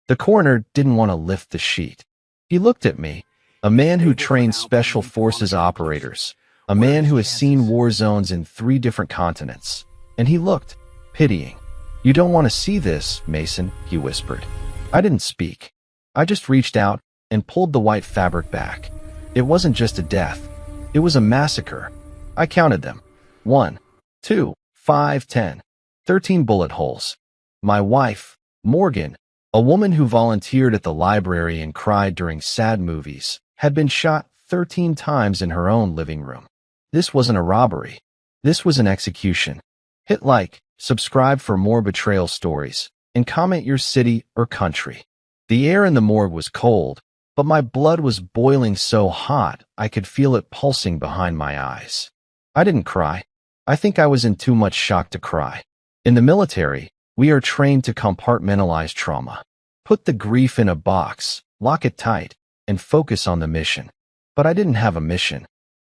The coroner didn't want to lift the sheet. He looked at me, a man who trained special forces operators, a man who has seen war zones in 3 different continents, and he looked pitying. "You don't want to see this, Mason," he whispered. I didn't speak. I just reached out and pulled the white fabric back. It wasn't just a death. It was a massacre. I counted them. 1, 2, 5, 10, 13 bullet holes. My wife, Morgan, a woman who volunteered at the library and cried during sad movies, had been shot 13 times in her own living room. This wasn't a robbery. This was an execution. Hit like, subscribe for more betrayal stories, and comment your city or country. The air in the morgue was cold, but my blood was boiling so hot I could feel it pulsing behind my eyes. I didn't cry. I think I was in too much shock to cry. In the military, we are trained to compartmentalize trauma. Put the grief in a box, lock it tight, and focus on the mission. But I didn't have a mission.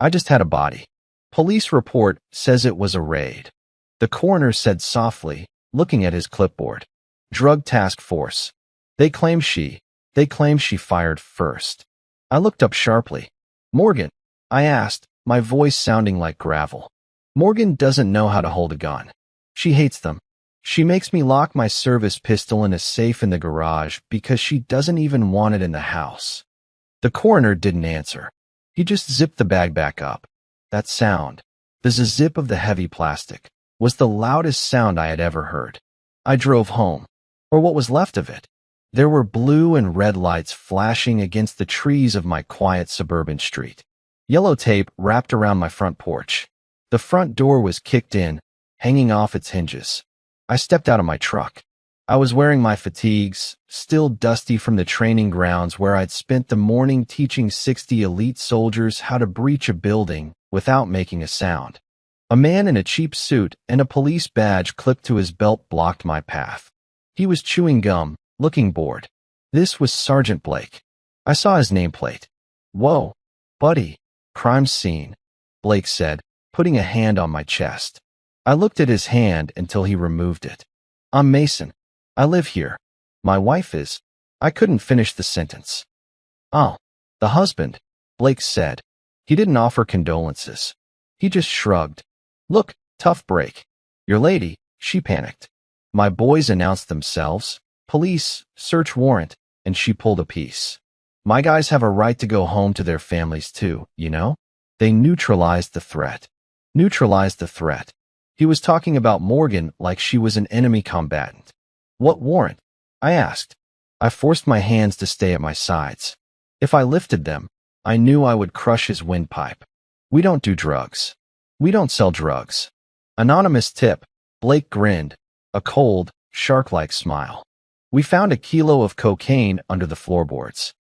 I just had a body. Police report says it was a raid. The coroner said softly, looking at his clipboard. Drug task force. They claim she fired first. I looked up sharply. Morgan, I asked, my voice sounding like gravel. Morgan doesn't know how to hold a gun. She hates them. She makes me lock my service pistol in a safe in the garage because she doesn't even want it in the house. The coroner didn't answer. He just zipped the bag back up. That sound, the zip of the heavy plastic, was the loudest sound I had ever heard. I drove home, or what was left of it. There were blue and red lights flashing against the trees of my quiet suburban street. Yellow tape wrapped around my front porch. The front door was kicked in, hanging off its hinges. I stepped out of my truck. I was wearing my fatigues, still dusty from the training grounds where I'd spent the morning teaching 60 elite soldiers how to breach a building without making a sound. A man in a cheap suit and a police badge clipped to his belt blocked my path. He was chewing gum, looking bored. This was Sergeant Blake. I saw his nameplate. "Whoa, buddy, crime scene," Blake said, putting a hand on my chest. I looked at his hand until he removed it. "I'm Mason. I live here. My wife is—" I couldn't finish the sentence. "Oh, the husband," Blake said. He didn't offer condolences. He just shrugged. "Look, tough break. Your lady," she panicked. My boys announced themselves. "Police, search warrant," and she pulled a piece. "My guys have a right to go home to their families too, you know?" They neutralized the threat. Neutralized the threat. He was talking about Morgan like she was an enemy combatant. "What warrant?" I asked. I forced my hands to stay at my sides. If I lifted them, I knew I would crush his windpipe. "We don't do drugs. We don't sell drugs." Anonymous tip. Blake grinned, a cold, shark-like smile. "We found a kilo of cocaine under the floorboards.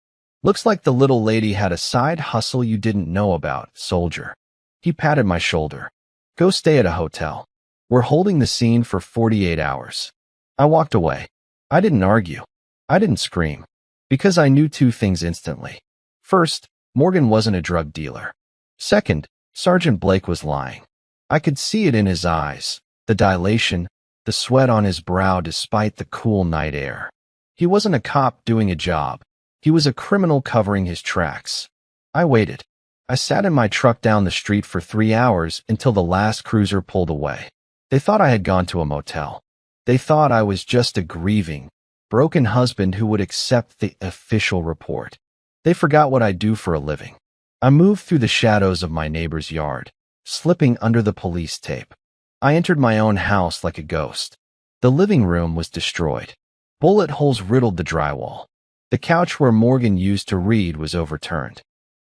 Looks like the little lady had a side hustle you didn't know about, soldier." He patted my shoulder. "Go stay at a hotel. We're holding the scene for 48 hours. I walked away. I didn't argue. I didn't scream. Because I knew 2 things instantly. First, Morgan wasn't a drug dealer. Second, Sergeant Blake was lying. I could see it in his eyes, the dilation, the sweat on his brow despite the cool night air. He wasn't a cop doing a job. He was a criminal covering his tracks. I waited. I sat in my truck down the street for 3 hours until the last cruiser pulled away. They thought I had gone to a motel. They thought I was just a grieving, broken husband who would accept the official report. They forgot what I do for a living. I moved through the shadows of my neighbor's yard, slipping under the police tape. I entered my own house like a ghost. The living room was destroyed. Bullet holes riddled the drywall. The couch where Morgan used to read was overturned.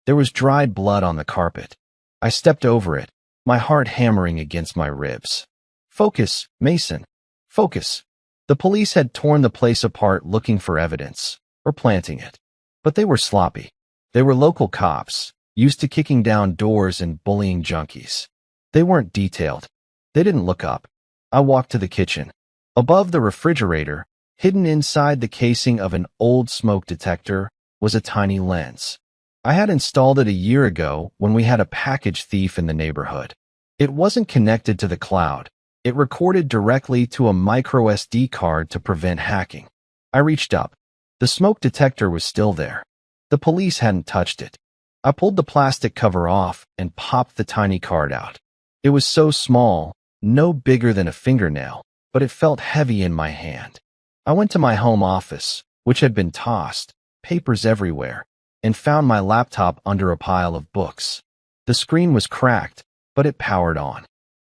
There was dried blood on the carpet. I stepped over it, my heart hammering against my ribs. "Focus, Mason. Focus." The police had torn the place apart looking for evidence, or planting it. But they were sloppy. They were local cops, used to kicking down doors and bullying junkies. They weren't detailed. They didn't look up. I walked to the kitchen. Above the refrigerator, hidden inside the casing of an old smoke detector, was a tiny lens. I had installed it a year ago when we had a package thief in the neighborhood. It wasn't connected to the cloud. It recorded directly to a micro SD card to prevent hacking. I reached up. The smoke detector was still there. The police hadn't touched it. I pulled the plastic cover off and popped the tiny card out. It was so small, no bigger than a fingernail, but it felt heavy in my hand. I went to my home office, which had been tossed, papers everywhere, and found my laptop under a pile of books. The screen was cracked, but it powered on.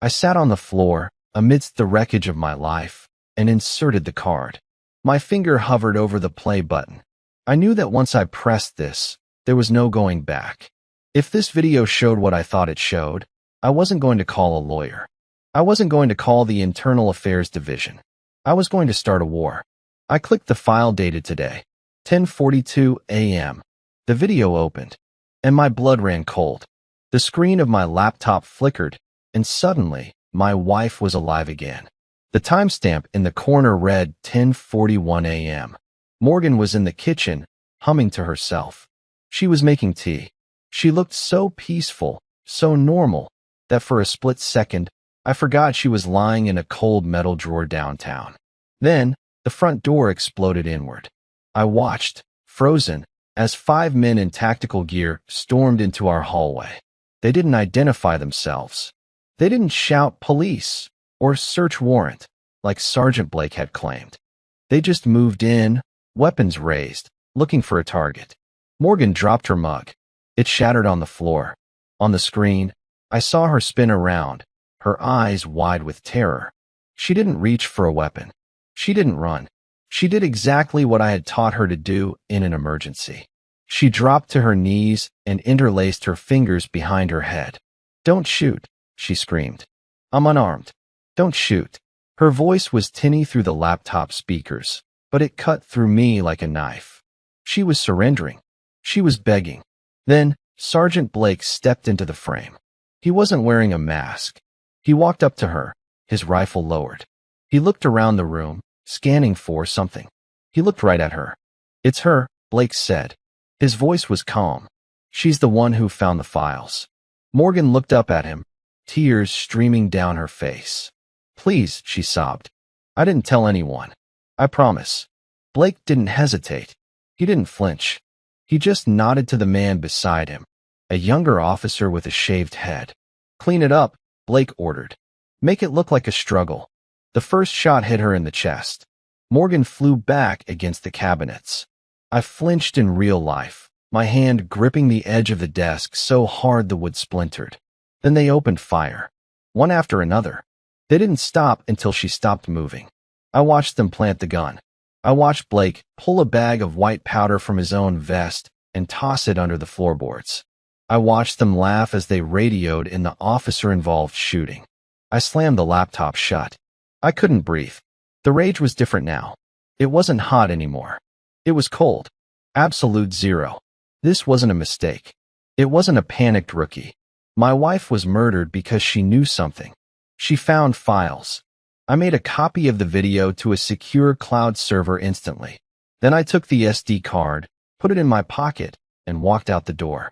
I sat on the floor, amidst the wreckage of my life, and inserted the card. My finger hovered over the play button. I knew that once I pressed this, there was no going back. If this video showed what I thought it showed, I wasn't going to call a lawyer. I wasn't going to call the Internal Affairs Division. I was going to start a war. I clicked the file dated today, 10:42 a.m. The video opened, and my blood ran cold. The screen of my laptop flickered, and suddenly, my wife was alive again. The timestamp in the corner read 10:41 a.m. Morgan was in the kitchen, humming to herself. She was making tea. She looked so peaceful, so normal, that for a split second, I forgot she was lying in a cold metal drawer downtown. Then, the front door exploded inward. I watched, frozen, as 5 men in tactical gear stormed into our hallway. They didn't identify themselves. They didn't shout police or search warrant like Sergeant Blake had claimed. They just moved in, weapons raised, looking for a target. Morgan dropped her mug. It shattered on the floor. On the screen, I saw her spin around, her eyes wide with terror. She didn't reach for a weapon. She didn't run. She did exactly what I had taught her to do in an emergency. She dropped to her knees and interlaced her fingers behind her head. "Don't shoot," she screamed. "I'm unarmed. Don't shoot." Her voice was tinny through the laptop speakers, but it cut through me like a knife. She was surrendering. She was begging. Then, Sergeant Blake stepped into the frame. He wasn't wearing a mask. He walked up to her, his rifle lowered. He looked around the room, scanning for something. He looked right at her. "It's her," Blake said. His voice was calm. "She's the one who found the files." Morgan looked up at him, tears streaming down her face. "Please," she sobbed. "I didn't tell anyone. I promise." Blake didn't hesitate. He didn't flinch. He just nodded to the man beside him, a younger officer with a shaved head. "Clean it up," Blake ordered. "Make it look like a struggle." The first shot hit her in the chest. Morgan flew back against the cabinets. I flinched in real life, my hand gripping the edge of the desk so hard the wood splintered. Then they opened fire, one after another. They didn't stop until she stopped moving. I watched them plant the gun. I watched Blake pull a bag of white powder from his own vest and toss it under the floorboards. I watched them laugh as they radioed in the officer-involved shooting. I slammed the laptop shut. I couldn't breathe. The rage was different now. It wasn't hot anymore. It was cold. Absolute zero. This wasn't a mistake. It wasn't a panicked rookie. My wife was murdered because she knew something. She found files. I made a copy of the video to a secure cloud server instantly. Then I took the SD card, put it in my pocket, and walked out the door.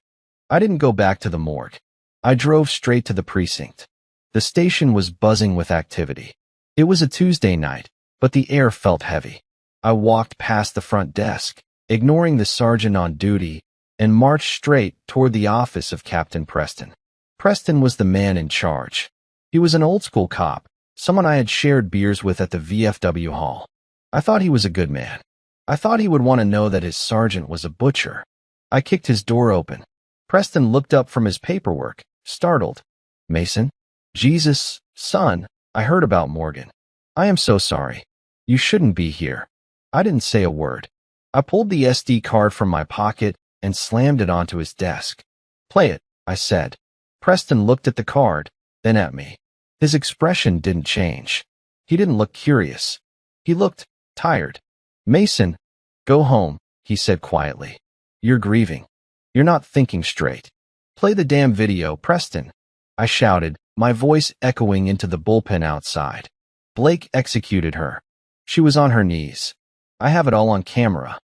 I didn't go back to the morgue. I drove straight to the precinct. The station was buzzing with activity. It was a Tuesday night, but the air felt heavy. I walked past the front desk, ignoring the sergeant on duty, and marched straight toward the office of Captain Preston. Preston was the man in charge. He was an old-school cop, someone I had shared beers with at the VFW hall. I thought he was a good man. I thought he would want to know that his sergeant was a butcher. I kicked his door open. Preston looked up from his paperwork, startled. "Mason? Jesus, son, I heard about Morgan. I am so sorry. You shouldn't be here." I didn't say a word. I pulled the SD card from my pocket and slammed it onto his desk. "Play it," I said. Preston looked at the card, then at me. His expression didn't change. He didn't look curious. He looked tired. "Mason, go home," he said quietly. "You're grieving. You're not thinking straight. Play the damn video, Preston," I shouted, my voice echoing into the bullpen outside. Blake executed her. She was on her knees. I have it all on camera.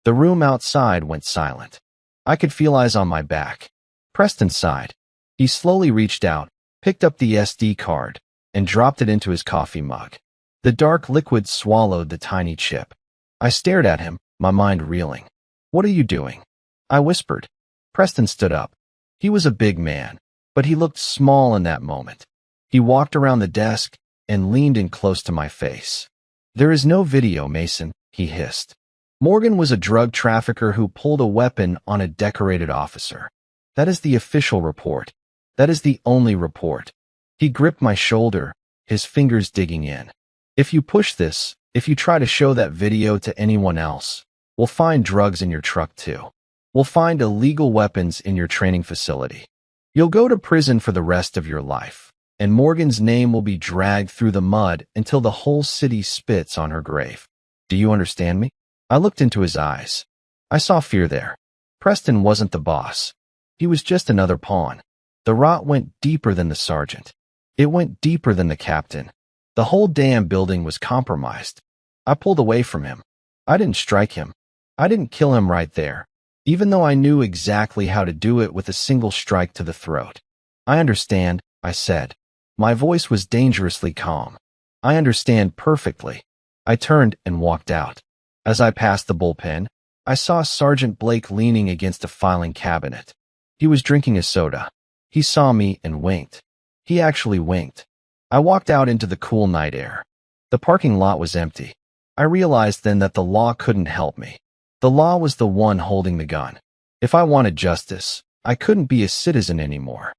The room outside went silent. I could feel eyes on my back. Preston sighed. He slowly reached out, picked up the SD card, and dropped it into his coffee mug. The dark liquid swallowed the tiny chip. I stared at him, my mind reeling. "What are you doing?" I whispered. Preston stood up. He was a big man, but he looked small in that moment. He walked around the desk and leaned in close to my face. "There is no video, Mason," he hissed. "Morgan was a drug trafficker who pulled a weapon on a decorated officer. That is the official report. That is the only report." He gripped my shoulder, his fingers digging in. "If you push this, if you try to show that video to anyone else, we'll find drugs in your truck too. We'll find illegal weapons in your training facility. You'll go to prison for the rest of your life, and Morgan's name will be dragged through the mud until the whole city spits on her grave. Do you understand me?" I looked into his eyes. I saw fear there. Preston wasn't the boss. He was just another pawn. The rot went deeper than the sergeant. It went deeper than the captain. The whole damn building was compromised. I pulled away from him. I didn't strike him. I didn't kill him right there, even though I knew exactly how to do it with a single strike to the throat. "I understand," I said. My voice was dangerously calm. "I understand perfectly." I turned and walked out. As I passed the bullpen, I saw Sergeant Blake leaning against a filing cabinet. He was drinking a soda. He saw me and winked. He actually winked. I walked out into the cool night air. The parking lot was empty. I realized then that the law couldn't help me. The law was the one holding the gun. If I wanted justice, I couldn't be a citizen anymore.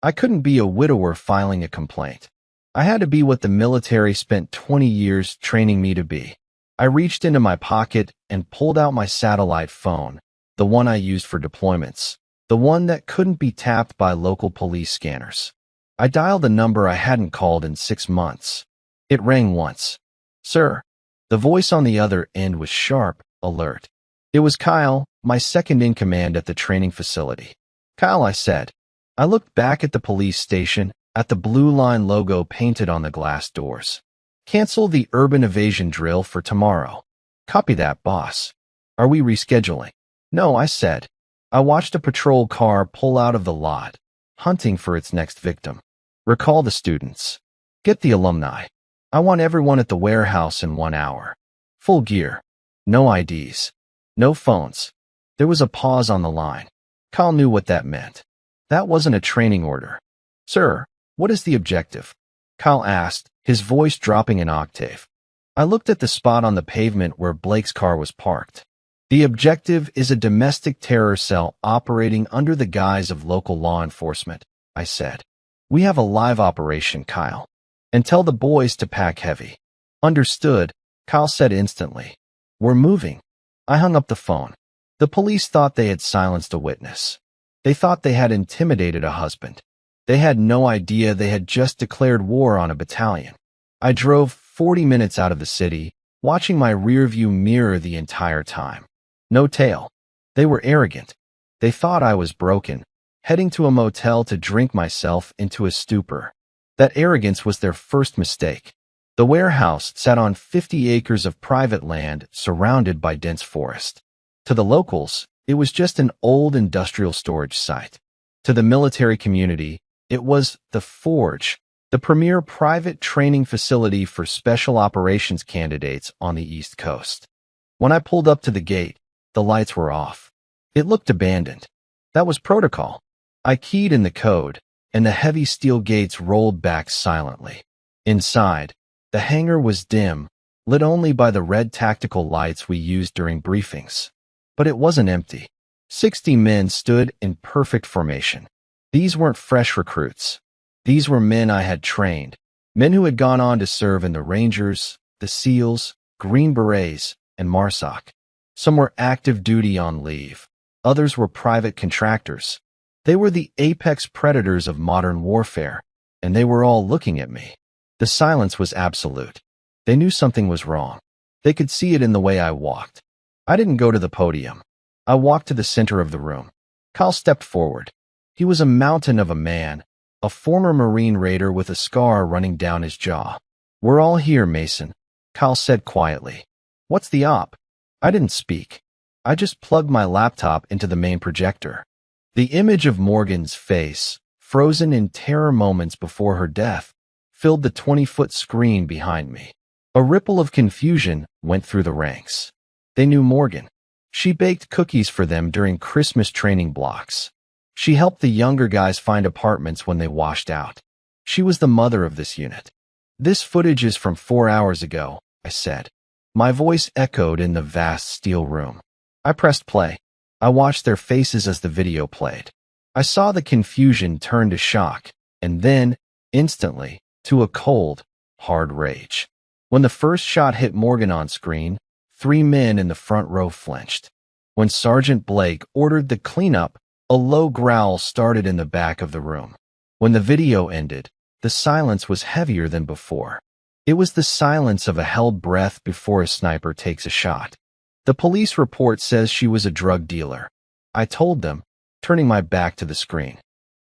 I couldn't be a widower filing a complaint. I had to be what the military spent 20 years training me to be. I reached into my pocket and pulled out my satellite phone, the one I used for deployments, the one that couldn't be tapped by local police scanners. I dialed a number I hadn't called in 6 months. It rang once. "Sir." The voice on the other end was sharp, alert. It was Kyle, my second-in-command at the training facility. "Kyle," I said. I looked back at the police station, at the Blue Line logo painted on the glass doors. "Cancel the urban evasion drill for tomorrow." "Copy that, boss." "Are we rescheduling?" "No," I said. I watched a patrol car pull out of the lot, hunting for its next victim. "Recall the students. Get the alumni. I want everyone at the warehouse in 1 hour. Full gear. No IDs. No phones." There was a pause on the line. Kyle knew what that meant. That wasn't a training order. "Sir, what is the objective?" Kyle asked, his voice dropping an octave. I looked at the spot on the pavement where Blake's car was parked. "The objective is a domestic terror cell operating under the guise of local law enforcement," I said. "We have a live operation, Kyle. And tell the boys to pack heavy." "Understood," Kyle said instantly. "We're moving." I hung up the phone. The police thought they had silenced a witness. They thought they had intimidated a husband. They had no idea they had just declared war on a battalion. I drove 40 minutes out of the city, watching my rearview mirror the entire time. No tail. They were arrogant. They thought I was broken, heading to a motel to drink myself into a stupor. That arrogance was their first mistake. The warehouse sat on 50 acres of private land surrounded by dense forest. To the locals, it was just an old industrial storage site. To the military community, it was the Forge, the premier private training facility for special operations candidates on the East Coast. When I pulled up to the gate, the lights were off. It looked abandoned. That was protocol. I keyed in the code, and the heavy steel gates rolled back silently. Inside, the hangar was dim, lit only by the red tactical lights we used during briefings. But it wasn't empty. 60 men stood in perfect formation. These weren't fresh recruits. These were men I had trained, men who had gone on to serve in the Rangers, the SEALs, Green Berets, and MARSOC. Some were active duty on leave. Others were private contractors. They were the apex predators of modern warfare, and they were all looking at me. The silence was absolute. They knew something was wrong. They could see it in the way I walked. I didn't go to the podium. I walked to the center of the room. Kyle stepped forward. He was a mountain of a man, a former Marine raider with a scar running down his jaw. "We're all here, Mason," Kyle said quietly. "What's the op?" I didn't speak. I just plugged my laptop into the main projector. The image of Morgan's face, frozen in terror moments before her death, filled the 20-foot screen behind me. A ripple of confusion went through the ranks. They knew Morgan. She baked cookies for them during Christmas training blocks. She helped the younger guys find apartments when they washed out. She was the mother of this unit. This footage is from 4 hours ago, I said. My voice echoed in the vast steel room. I pressed play. I watched their faces as the video played. I saw the confusion turn to shock, and then, instantly, to a cold, hard rage. When the first shot hit Morgan on screen, 3 men in the front row flinched. When Sergeant Blake ordered the cleanup, a low growl started in the back of the room. When the video ended, the silence was heavier than before. It was the silence of a held breath before a sniper takes a shot. The police report says she was a drug dealer. I told them, turning my back to the screen.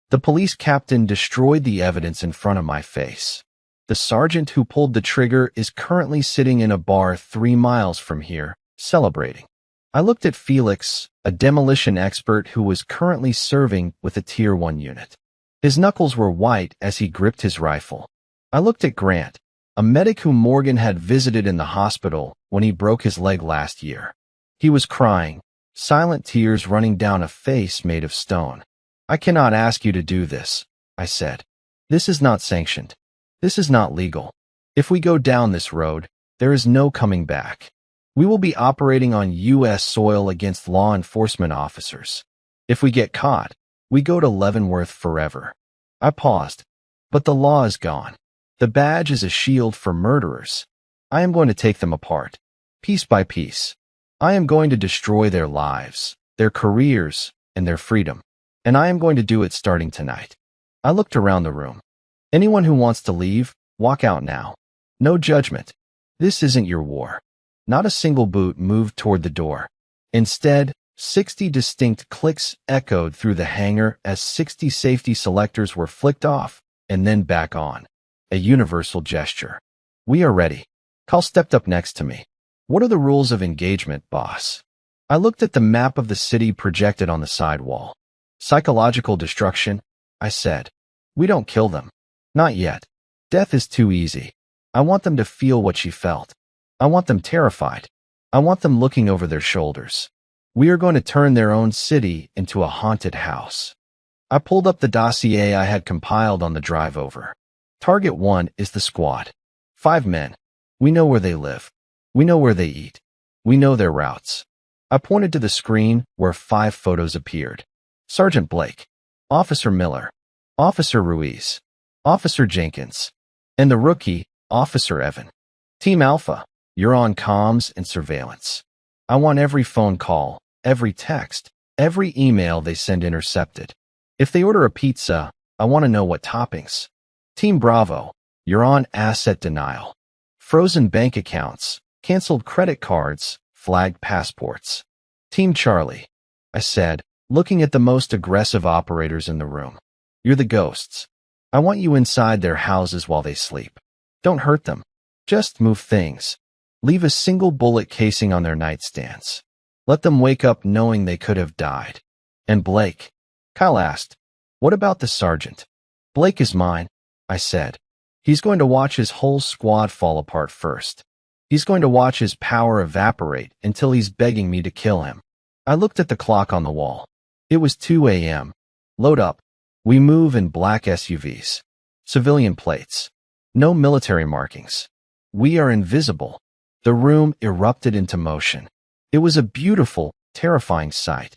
The police captain destroyed the evidence in front of my face. The sergeant who pulled the trigger is currently sitting in a bar 3 miles from here, celebrating. I looked at Felix, a demolition expert who was currently serving with a Tier 1 unit. His knuckles were white as he gripped his rifle. I looked at Grant, a medic whom Morgan had visited in the hospital when he broke his leg last year. He was crying, silent tears running down a face made of stone. I cannot ask you to do this, I said. This is not sanctioned. This is not legal. If we go down this road, there is no coming back. We will be operating on U.S. soil against law enforcement officers. If we get caught, we go to Leavenworth forever. I paused. But the law is gone. The badge is a shield for murderers. I am going to take them apart, piece by piece. I am going to destroy their lives, their careers, and their freedom. And I am going to do it starting tonight. I looked around the room. Anyone who wants to leave, walk out now. No judgment. This isn't your war. Not a single boot moved toward the door. Instead, 60 distinct clicks echoed through the hangar as 60 safety selectors were flicked off and then back on. A universal gesture. We are ready. Cal stepped up next to me. What are the rules of engagement, boss? I looked at the map of the city projected on the side wall. Psychological destruction, I said. We don't kill them. Not yet. Death is too easy. I want them to feel what she felt. I want them terrified. I want them looking over their shoulders. We are going to turn their own city into a haunted house. I pulled up the dossier I had compiled on the drive over. Target 1 is the squad. 5 men. We know where they live. We know where they eat. We know their routes. I pointed to the screen where 5 photos appeared. Sergeant Blake, Officer Miller, Officer Ruiz, Officer Jenkins, and the rookie, Officer Evan. Team Alpha, you're on comms and surveillance. I want every phone call, every text, every email they send intercepted. If they order a pizza, I want to know what toppings. Team Bravo, you're on asset denial. Frozen bank accounts, canceled credit cards, flagged passports. Team Charlie, I said, looking at the most aggressive operators in the room. You're the ghosts. I want you inside their houses while they sleep. Don't hurt them. Just move things. Leave a single bullet casing on their nightstands. Let them wake up knowing they could have died. And Blake? Kyle asked. What about the sergeant? Blake is mine, I said. He's going to watch his whole squad fall apart first. He's going to watch his power evaporate until he's begging me to kill him. I looked at the clock on the wall. It was 2 a.m. Load up. We move in black SUVs. Civilian plates. No military markings. We are invisible. The room erupted into motion. It was a beautiful, terrifying sight.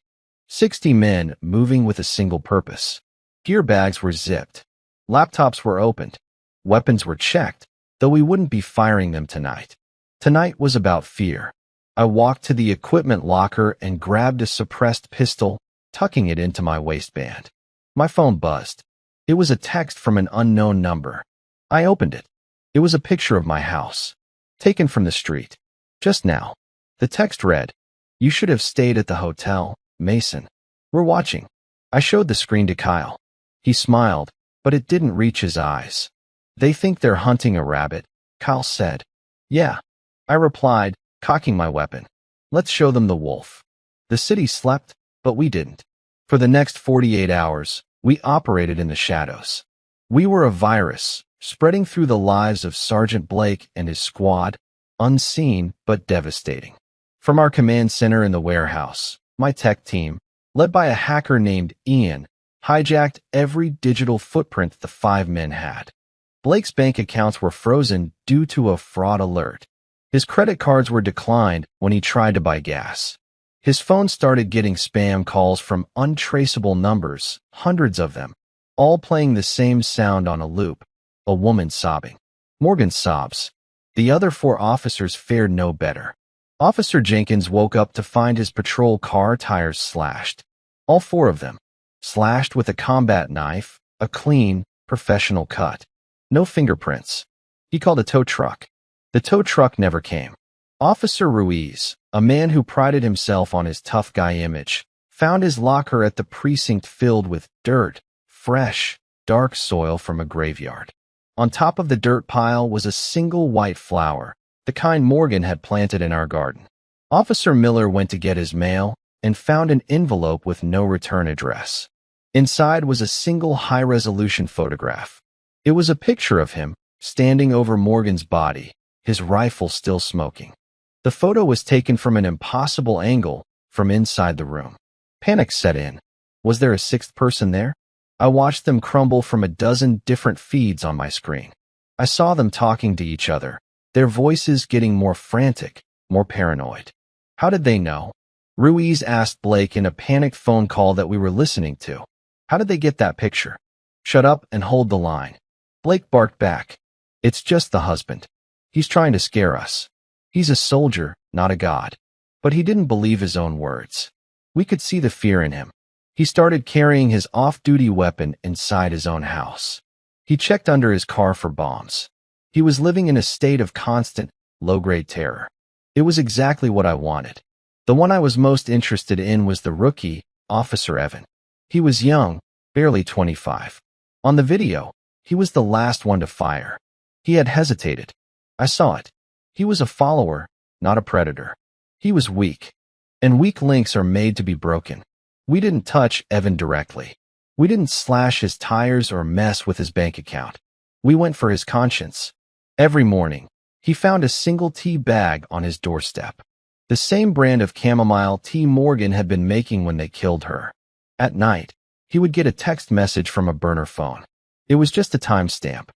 60 men moving with a single purpose. Gear bags were zipped. Laptops were opened. Weapons were checked, though we wouldn't be firing them tonight. Tonight was about fear. I walked to the equipment locker and grabbed a suppressed pistol, tucking it into my waistband. My phone buzzed. It was a text from an unknown number. I opened it. It was a picture of my house, taken from the street. Just now. The text read, "You should have stayed at the hotel, Mason. We're watching." I showed the screen to Kyle. He smiled, but it didn't reach his eyes. They think they're hunting a rabbit, Kyle said. Yeah. I replied, cocking my weapon. Let's show them the wolf. The city slept, but we didn't. For the next 48 hours, we operated in the shadows. We were a virus, spreading through the lives of Sergeant Blake and his squad, unseen but devastating. From our command center in the warehouse, my tech team, led by a hacker named Ian, hijacked every digital footprint the 5 men had. Blake's bank accounts were frozen due to a fraud alert. His credit cards were declined when he tried to buy gas. His phone started getting spam calls from untraceable numbers, hundreds of them, all playing the same sound on a loop, a woman sobbing. Morgan sobs. The other 4 officers fared no better. Officer Jenkins woke up to find his patrol car tires slashed. All 4 of them. Slashed with a combat knife, a clean, professional cut. No fingerprints. He called a tow truck. The tow truck never came. Officer Ruiz, a man who prided himself on his tough guy image, found his locker at the precinct filled with dirt, fresh, dark soil from a graveyard. On top of the dirt pile was a single white flower, the kind Morgan had planted in our garden. Officer Miller went to get his mail and found an envelope with no return address. Inside was a single high-resolution photograph. It was a picture of him, standing over Morgan's body, his rifle still smoking. The photo was taken from an impossible angle, from inside the room. Panic set in. Was there a 6th person there? I watched them crumble from a dozen different feeds on my screen. I saw them talking to each other, their voices getting more frantic, more paranoid. How did they know? Ruiz asked Blake in a panicked phone call that we were listening to. How did they get that picture? Shut up and hold the line. Blake barked back. It's just the husband. He's trying to scare us. He's a soldier, not a god. But he didn't believe his own words. We could see the fear in him. He started carrying his off-duty weapon inside his own house. He checked under his car for bombs. He was living in a state of constant, low-grade terror. It was exactly what I wanted. The one I was most interested in was the rookie, Officer Evan. He was young, barely 25. On the video, he was the last one to fire. He had hesitated. I saw it. He was a follower, not a predator. He was weak. And weak links are made to be broken. We didn't touch Evan directly. We didn't slash his tires or mess with his bank account. We went for his conscience. Every morning, he found a single tea bag on his doorstep. The same brand of chamomile tea Morgan had been making when they killed her. At night, he would get a text message from a burner phone. It was just a timestamp.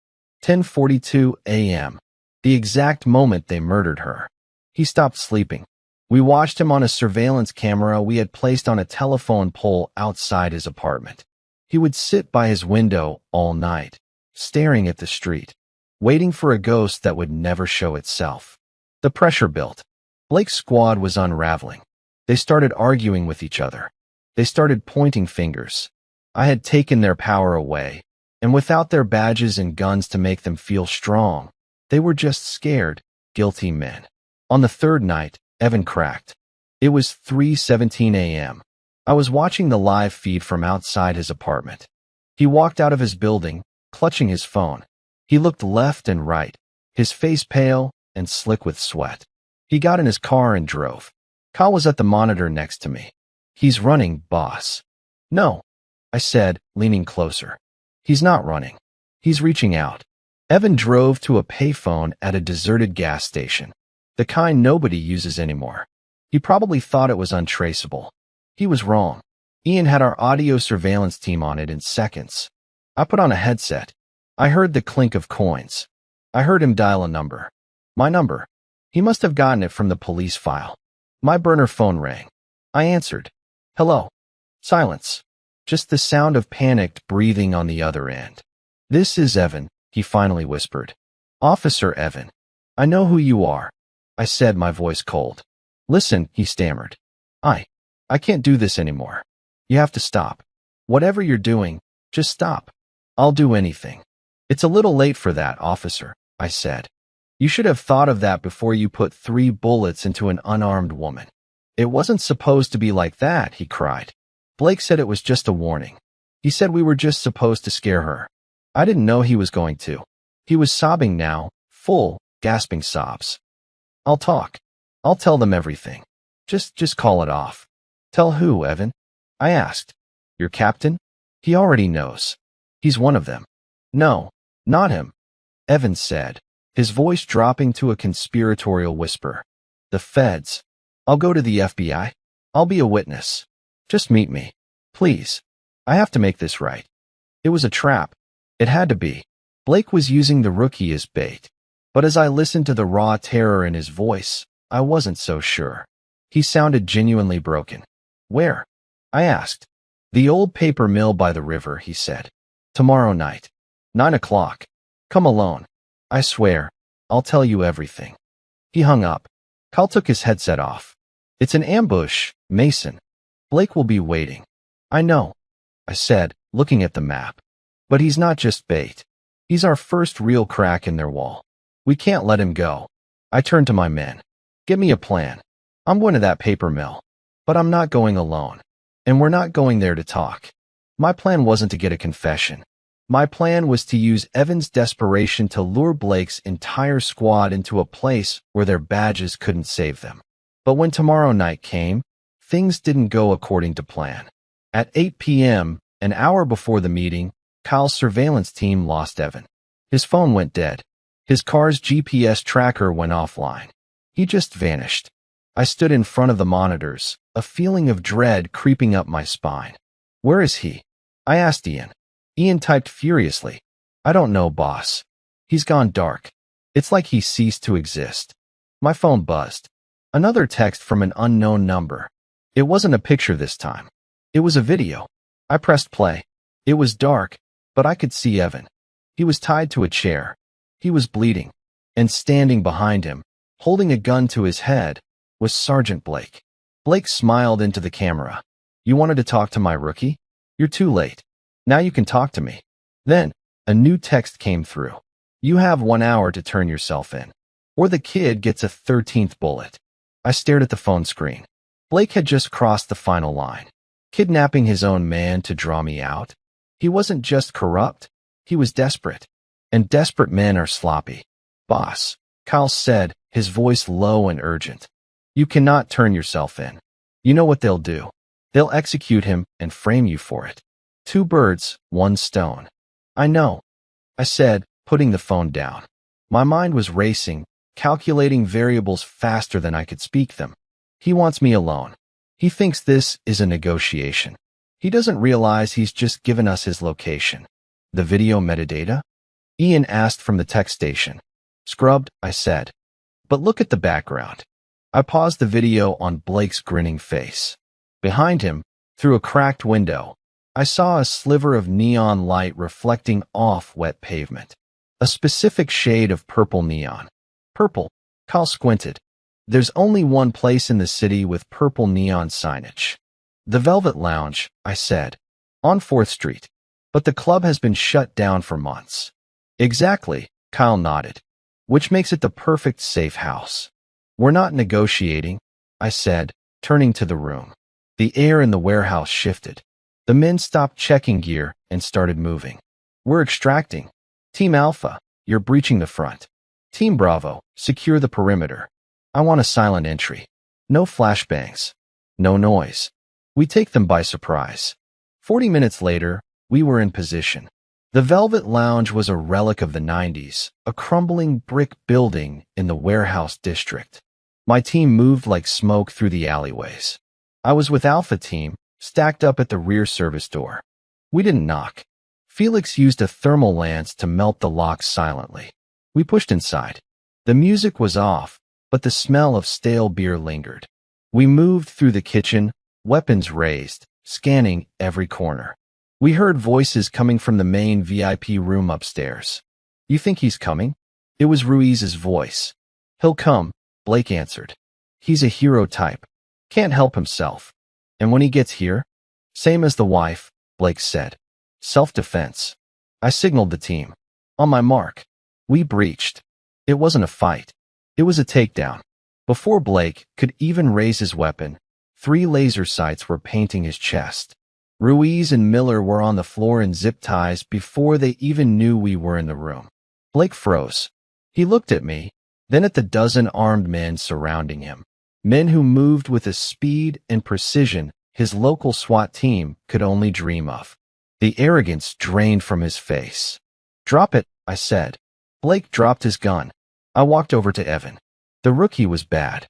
10:42 a.m. The exact moment they murdered her. He stopped sleeping. We watched him on a surveillance camera we had placed on a telephone pole outside his apartment. He would sit by his window all night, staring at the street, waiting for a ghost that would never show itself. The pressure built. Blake's squad was unraveling. They started arguing with each other. They started pointing fingers. I had taken their power away, and without their badges and guns to make them feel strong, they were just scared, guilty men. On the 3rd night, Evan cracked. It was 3:17 a.m. I was watching the live feed from outside his apartment. He walked out of his building, clutching his phone. He looked left and right, his face pale and slick with sweat. He got in his car and drove. Kyle was at the monitor next to me. He's running, boss. No, I said, leaning closer. He's not running. He's reaching out. Evan drove to a payphone at a deserted gas station, the kind nobody uses anymore. He probably thought it was untraceable. He was wrong. Ian had our audio surveillance team on it in seconds. I put on a headset. I heard the clink of coins. I heard him dial a number. My number. He must have gotten it from the police file. My burner phone rang. I answered. Hello. Silence. Just the sound of panicked breathing on the other end. This is Evan, he finally whispered. Officer Evan. I know who you are. I said, my voice cold. Listen, he stammered. I can't do this anymore. You have to stop. Whatever you're doing, just stop. I'll do anything. It's a little late for that, officer, I said. You should have thought of that before you put 3 bullets into an unarmed woman. It wasn't supposed to be like that, he cried. Blake said it was just a warning. He said we were just supposed to scare her. I didn't know he was going to. He was sobbing now, full, gasping sobs. I'll talk. I'll tell them everything. Just call it off. Tell who, Evan? I asked. Your captain? He already knows. He's one of them. No, not him, Evan said, his voice dropping to a conspiratorial whisper. The feds. I'll go to the FBI. I'll be a witness. Just meet me. Please. I have to make this right. It was a trap. It had to be. Blake was using the rookie as bait. But as I listened to the raw terror in his voice, I wasn't so sure. He sounded genuinely broken. Where? I asked. The old paper mill by the river, he said. Tomorrow night. 9 o'clock. Come alone. I swear, I'll tell you everything. He hung up. Kyle took his headset off. It's an ambush, Mason. Blake will be waiting. I know, I said, looking at the map. But he's not just bait. He's our first real crack in their wall. We can't let him go. I turned to my men. Give me a plan. I'm going to that paper mill. But I'm not going alone. And we're not going there to talk. My plan wasn't to get a confession. My plan was to use Evan's desperation to lure Blake's entire squad into a place where their badges couldn't save them. But when tomorrow night came, things didn't go according to plan. At 8 p.m., an hour before the meeting, Kyle's surveillance team lost Evan. His phone went dead. His car's GPS tracker went offline. He just vanished. I stood in front of the monitors, a feeling of dread creeping up my spine. Where is he? I asked Ian. Ian typed furiously. I don't know, boss. He's gone dark. It's like he ceased to exist. My phone buzzed. Another text from an unknown number. It wasn't a picture this time. It was a video. I pressed play. It was dark, but I could see Evan. He was tied to a chair. He was bleeding. And standing behind him, holding a gun to his head, was Sergeant Blake. Blake smiled into the camera. You wanted to talk to my rookie? You're too late. Now you can talk to me. Then, a new text came through. You have 1 hour to turn yourself in, or the kid gets a 13th bullet. I stared at the phone screen. Blake had just crossed the final line, kidnapping his own man to draw me out. He wasn't just corrupt, he was desperate. And desperate men are sloppy. Boss, Kyle said, his voice low and urgent. You cannot turn yourself in. You know what they'll do. They'll execute him and frame you for it. 2 birds, 1 stone. I know, I said, putting the phone down. My mind was racing, calculating variables faster than I could speak them. He wants me alone. He thinks this is a negotiation. He doesn't realize he's just given us his location. The video metadata? Ian asked from the tech station. Scrubbed, I said. But look at the background. I paused the video on Blake's grinning face. Behind him, through a cracked window, I saw a sliver of neon light reflecting off wet pavement. A specific shade of purple neon. Purple. Kyle squinted. There's only one place in the city with purple neon signage. The Velvet Lounge, I said. On 4th Street. But the club has been shut down for months. Exactly, Kyle nodded. Which makes it the perfect safe house. We're not negotiating, I said, turning to the room. The air in the warehouse shifted. The men stopped checking gear and started moving. We're extracting. Team Alpha, you're breaching the front. Team Bravo, secure the perimeter. I want a silent entry. No flashbangs. No noise. We take them by surprise. 40 minutes later, we were in position. The Velvet Lounge was a relic of the 90s, a crumbling brick building in the warehouse district. My team moved like smoke through the alleyways. I was with Alpha Team, stacked up at the rear service door. We didn't knock. Felix used a thermal lance to melt the lock silently. We pushed inside. The music was off, but the smell of stale beer lingered. We moved through the kitchen, weapons raised, scanning every corner. We heard voices coming from the main VIP room upstairs. You think he's coming? It was Ruiz's voice. He'll come, Blake answered. He's a hero type. Can't help himself. And when he gets here? Same as the wife, Blake said. Self-defense. I signaled the team. On my mark. We breached. It wasn't a fight. It was a takedown. Before Blake could even raise his weapon, 3 laser sights were painting his chest. Ruiz and Miller were on the floor in zip ties before they even knew we were in the room. Blake froze. He looked at me, then at the dozen armed men surrounding him. Men who moved with a speed and precision his local SWAT team could only dream of. The arrogance drained from his face. Drop it, I said. Blake dropped his gun. I walked over to Evan. The rookie was bad.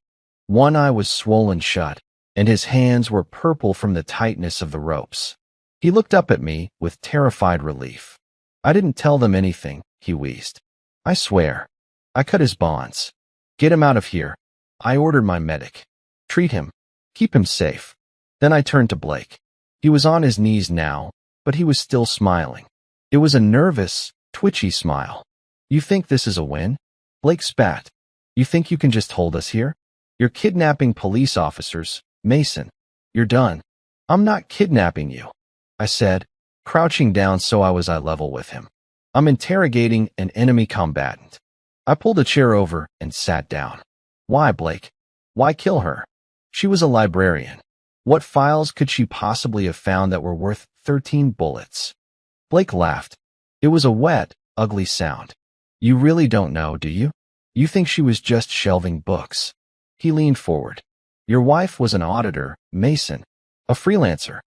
One eye was swollen shut, and his hands were purple from the tightness of the ropes. He looked up at me with terrified relief. I didn't tell them anything, he wheezed. I swear. I cut his bonds. Get him out of here. I ordered my medic. Treat him. Keep him safe. Then I turned to Blake. He was on his knees now, but he was still smiling. It was a nervous, twitchy smile. You think this is a win? Blake spat. You think you can just hold us here? You're kidnapping police officers, Mason. You're done. I'm not kidnapping you, I said, crouching down so I was eye level with him. I'm interrogating an enemy combatant. I pulled a chair over and sat down. Why, Blake? Why kill her? She was a librarian. What files could she possibly have found that were worth 13 bullets? Blake laughed. It was a wet, ugly sound. You really don't know, do you? You think she was just shelving books. He leaned forward. Your wife was an auditor, Mason, a freelancer.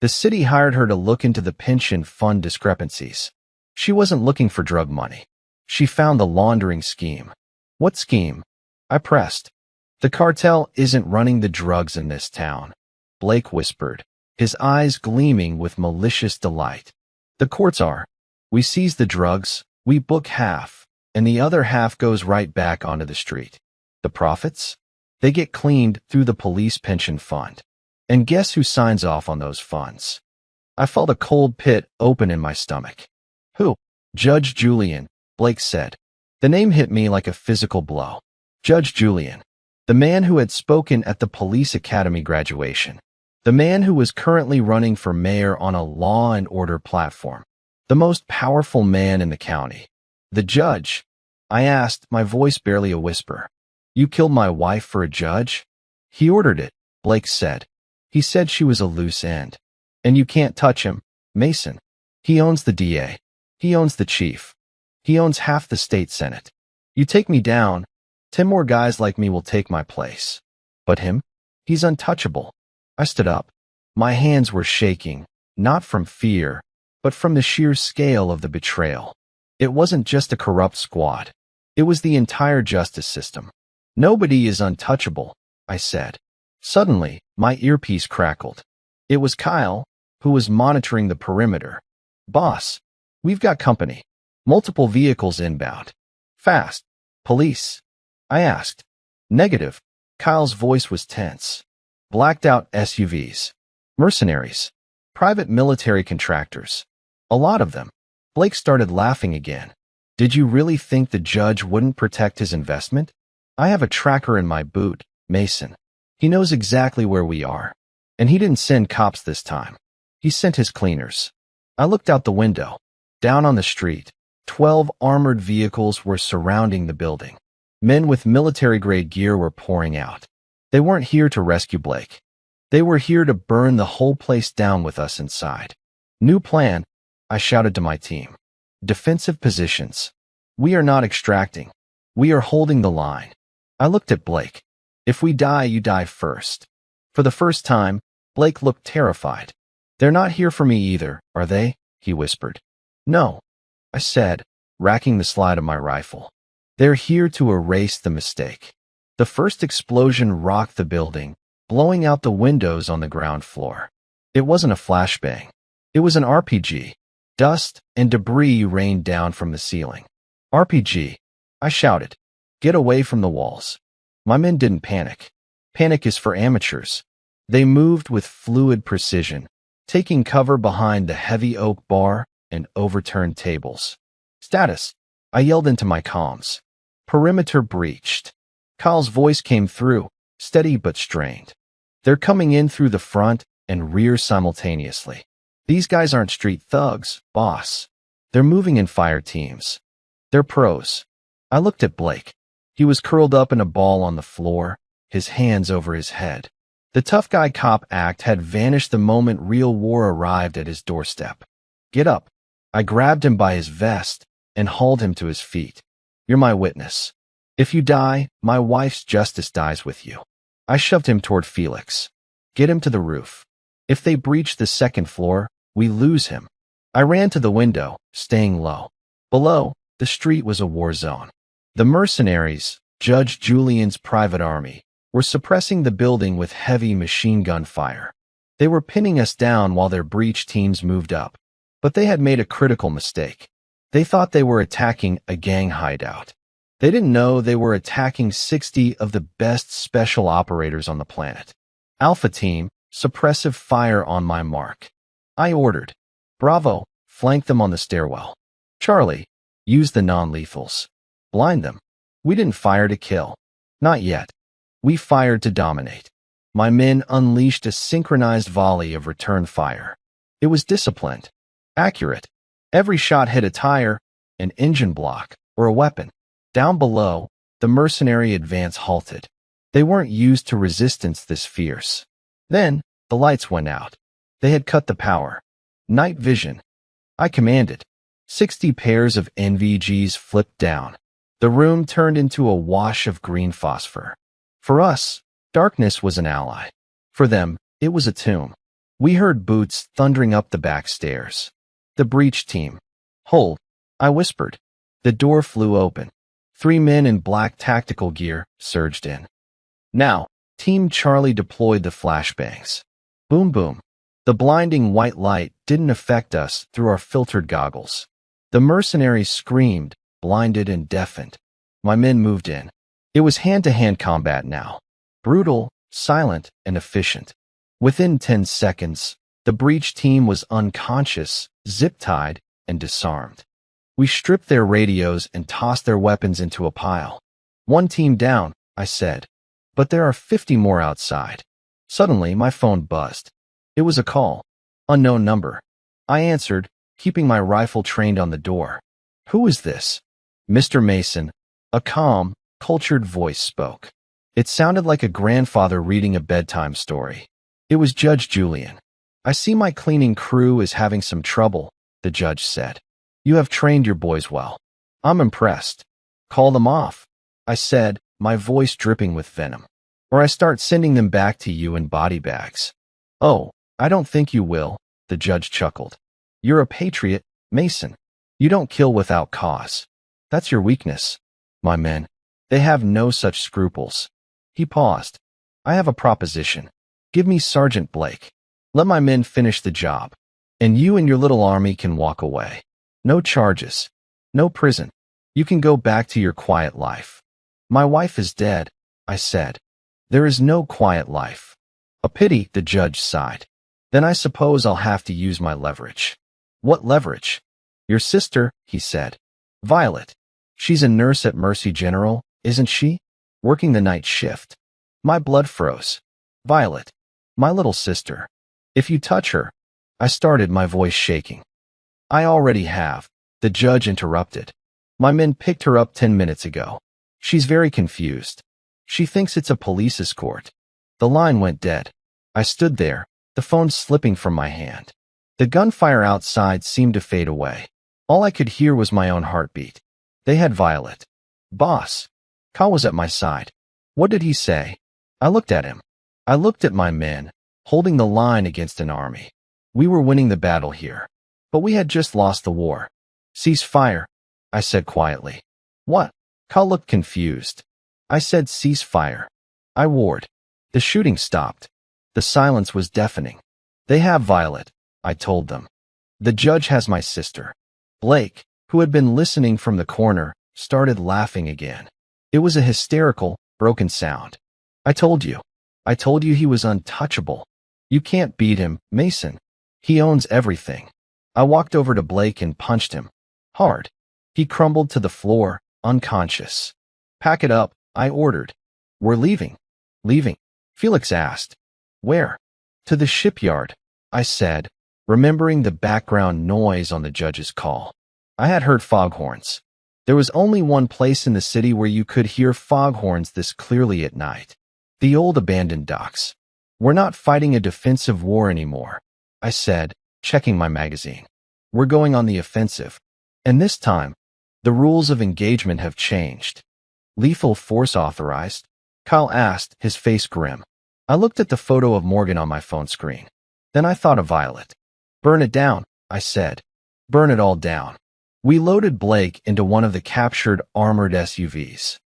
The city hired her to look into the pension fund discrepancies. She wasn't looking for drug money. She found the laundering scheme. What scheme? I pressed. The cartel isn't running the drugs in this town, Blake whispered, his eyes gleaming with malicious delight. The courts are. We seize the drugs, we book half, and the other half goes right back onto the street. The profits? They get cleaned through the police pension fund. And guess who signs off on those funds? I felt a cold pit open in my stomach. Who? Judge Julian, Blake said. The name hit me like a physical blow. Judge Julian. The man who had spoken at the police academy graduation. The man who was currently running for mayor on a law and order platform. The most powerful man in the county. The judge. I asked, my voice barely a whisper. You killed my wife for a judge? He ordered it, Blake said. He said she was a loose end. And you can't touch him, Mason. He owns the DA. He owns the chief. He owns half the state senate. You take me down, 10 more guys like me will take my place. But him? He's untouchable. I stood up. My hands were shaking, not from fear, but from the sheer scale of the betrayal. It wasn't just a corrupt squad. It was the entire justice system. Nobody is untouchable, I said. Suddenly, my earpiece crackled. It was Kyle, who was monitoring the perimeter. Boss, we've got company. Multiple vehicles inbound. Fast. Police. I asked. Negative. Kyle's voice was tense. Blacked out SUVs. Mercenaries. Private military contractors. A lot of them. Blake started laughing again. Did you really think the judge wouldn't protect his investment? I have a tracker in my boot, Mason. He knows exactly where we are. And he didn't send cops this time. He sent his cleaners. I looked out the window. Down on the street, 12 armored vehicles were surrounding the building. Men with military-grade gear were pouring out. They weren't here to rescue Blake. They were here to burn the whole place down with us inside. New plan, I shouted to my team. Defensive positions. We are not extracting. We are holding the line. I looked at Blake. If we die, you die first. For the first time, Blake looked terrified. They're not here for me either, are they? He whispered. No, I said, racking the slide of my rifle. They're here to erase the mistake. The first explosion rocked the building, blowing out the windows on the ground floor. It wasn't a flashbang. It was an RPG. Dust and debris rained down from the ceiling. RPG, I shouted. Get away from the walls. My men didn't panic. Panic is for amateurs. They moved with fluid precision, taking cover behind the heavy oak bar and overturned tables. Status, I yelled into my comms. Perimeter breached. Kyle's voice came through, steady but strained. They're coming in through the front and rear simultaneously. These guys aren't street thugs, boss. They're moving in fire teams. They're pros. I looked at Blake. He was curled up in a ball on the floor, his hands over his head. The tough guy cop act had vanished the moment real war arrived at his doorstep. Get up. I grabbed him by his vest and hauled him to his feet. You're my witness. If you die, my wife's justice dies with you. I shoved him toward Felix. Get him to the roof. If they breach the second floor, we lose him. I ran to the window, staying low. Below, the street was a war zone. The mercenaries, Judge Julian's private army, were suppressing the building with heavy machine gun fire. They were pinning us down while their breach teams moved up. But they had made a critical mistake. They thought they were attacking a gang hideout. They didn't know they were attacking 60 of the best special operators on the planet. Alpha Team, suppressive fire on my mark. I ordered. Bravo, flank them on the stairwell. Charlie, use the non-lethals. Blind them. We didn't fire to kill. Not yet. We fired to dominate. My men unleashed a synchronized volley of return fire. It was disciplined. Accurate. Every shot hit a tire, an engine block, or a weapon. Down below, the mercenary advance halted. They weren't used to resistance this fierce. Then, the lights went out. They had cut the power. Night vision. I commanded. 60 pairs of NVGs flipped down. The room turned into a wash of green phosphor. For us, darkness was an ally. For them, it was a tomb. We heard boots thundering up the back stairs. The breach team. Hold, I whispered. The door flew open. 3 men in black tactical gear surged in. Now, Team Charlie deployed the flashbangs. Boom boom. The blinding white light didn't affect us through our filtered goggles. The mercenaries screamed, blinded and deafened. My men moved in. It was hand-to-hand combat now. Brutal, silent, and efficient. Within 10 seconds, the breach team was unconscious, zip-tied, and disarmed. We stripped their radios and tossed their weapons into a pile. 1 team down, I said. But there are 50 more outside. Suddenly, my phone buzzed. It was a call. Unknown number. I answered, keeping my rifle trained on the door. Who is this? Mr. Mason. A calm, cultured voice spoke. It sounded like a grandfather reading a bedtime story. It was Judge Julian. I see my cleaning crew is having some trouble, the judge said. You have trained your boys well. I'm impressed. Call them off, I said, my voice dripping with venom. Or I start sending them back to you in body bags. Oh, I don't think you will, the judge chuckled. You're a patriot, Mason. You don't kill without cause. That's your weakness. My men, they have no such scruples. He paused. I have a proposition. Give me Sergeant Blake. Let my men finish the job. And you and your little army can walk away. No charges. No prison. You can go back to your quiet life. My wife is dead, I said. There is no quiet life. A pity, the judge sighed. Then I suppose I'll have to use my leverage. What leverage? Your sister, he said. Violet. She's a nurse at Mercy General, isn't she? Working the night shift. My blood froze. Violet. My little sister. If you touch her. I started, my voice shaking. I already have, the judge interrupted. My men picked her up 10 minutes ago. She's very confused. She thinks it's a police escort. The line went dead. I stood there, the phone slipping from my hand. The gunfire outside seemed to fade away. All I could hear was my own heartbeat. They had Violet. Boss. Ka was at my side. What did he say? I looked at him. I looked at my men, holding the line against an army. We were winning the battle here. But we had just lost the war. Cease fire, I said quietly. What? Ka looked confused. I said cease fire. I warned. The shooting stopped. The silence was deafening. They have Violet, I told them. The judge has my sister. Blake, who had been listening from the corner, started laughing again. It was a hysterical, broken sound. I told you he was untouchable. You can't beat him, Mason. He owns everything. I walked over to Blake and punched him. Hard. He crumbled to the floor, unconscious. Pack it up, I ordered. We're leaving. Leaving? Felix asked. Where? To the shipyard, I said, remembering the background noise on the judge's call. I had heard foghorns. There was only one place in the city where you could hear foghorns this clearly at night. The old abandoned docks. We're not fighting a defensive war anymore, I said, checking my magazine. We're going on the offensive. And this time, the rules of engagement have changed. Lethal force authorized? Kyle asked, his face grim. I looked at the photo of Morgan on my phone screen. Then I thought of Violet. Burn it down, I said. Burn it all down. We loaded Blake into one of the captured armored SUVs.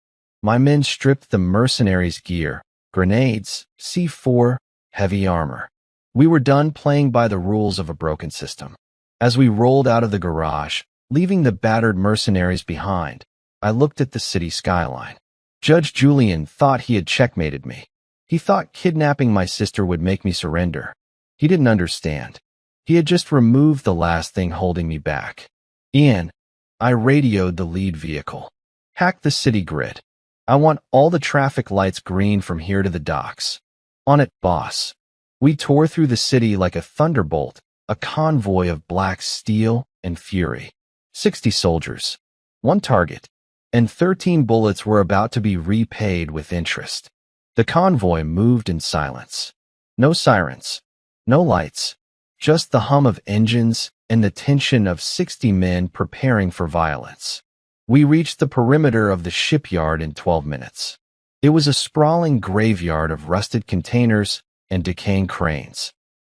My men stripped the mercenaries' gear, grenades, C4, heavy armor. We were done playing by the rules of a broken system. As we rolled out of the garage, leaving the battered mercenaries behind, I looked at the city skyline. Judge Julian thought he had checkmated me. He thought kidnapping my sister would make me surrender. He didn't understand. He had just removed the last thing holding me back. Ian, I radioed the lead vehicle. Hack the city grid. I want all the traffic lights green from here to the docks. On it, boss. We tore through the city like a thunderbolt, a convoy of black steel and fury. 60 soldiers, one target, and 13 bullets were about to be repaid with interest. The convoy moved in silence. No sirens, no lights, just the hum of engines and the tension of 60 men preparing for violence. We reached the perimeter of the shipyard in 12 minutes. It was a sprawling graveyard of rusted containers and decaying cranes.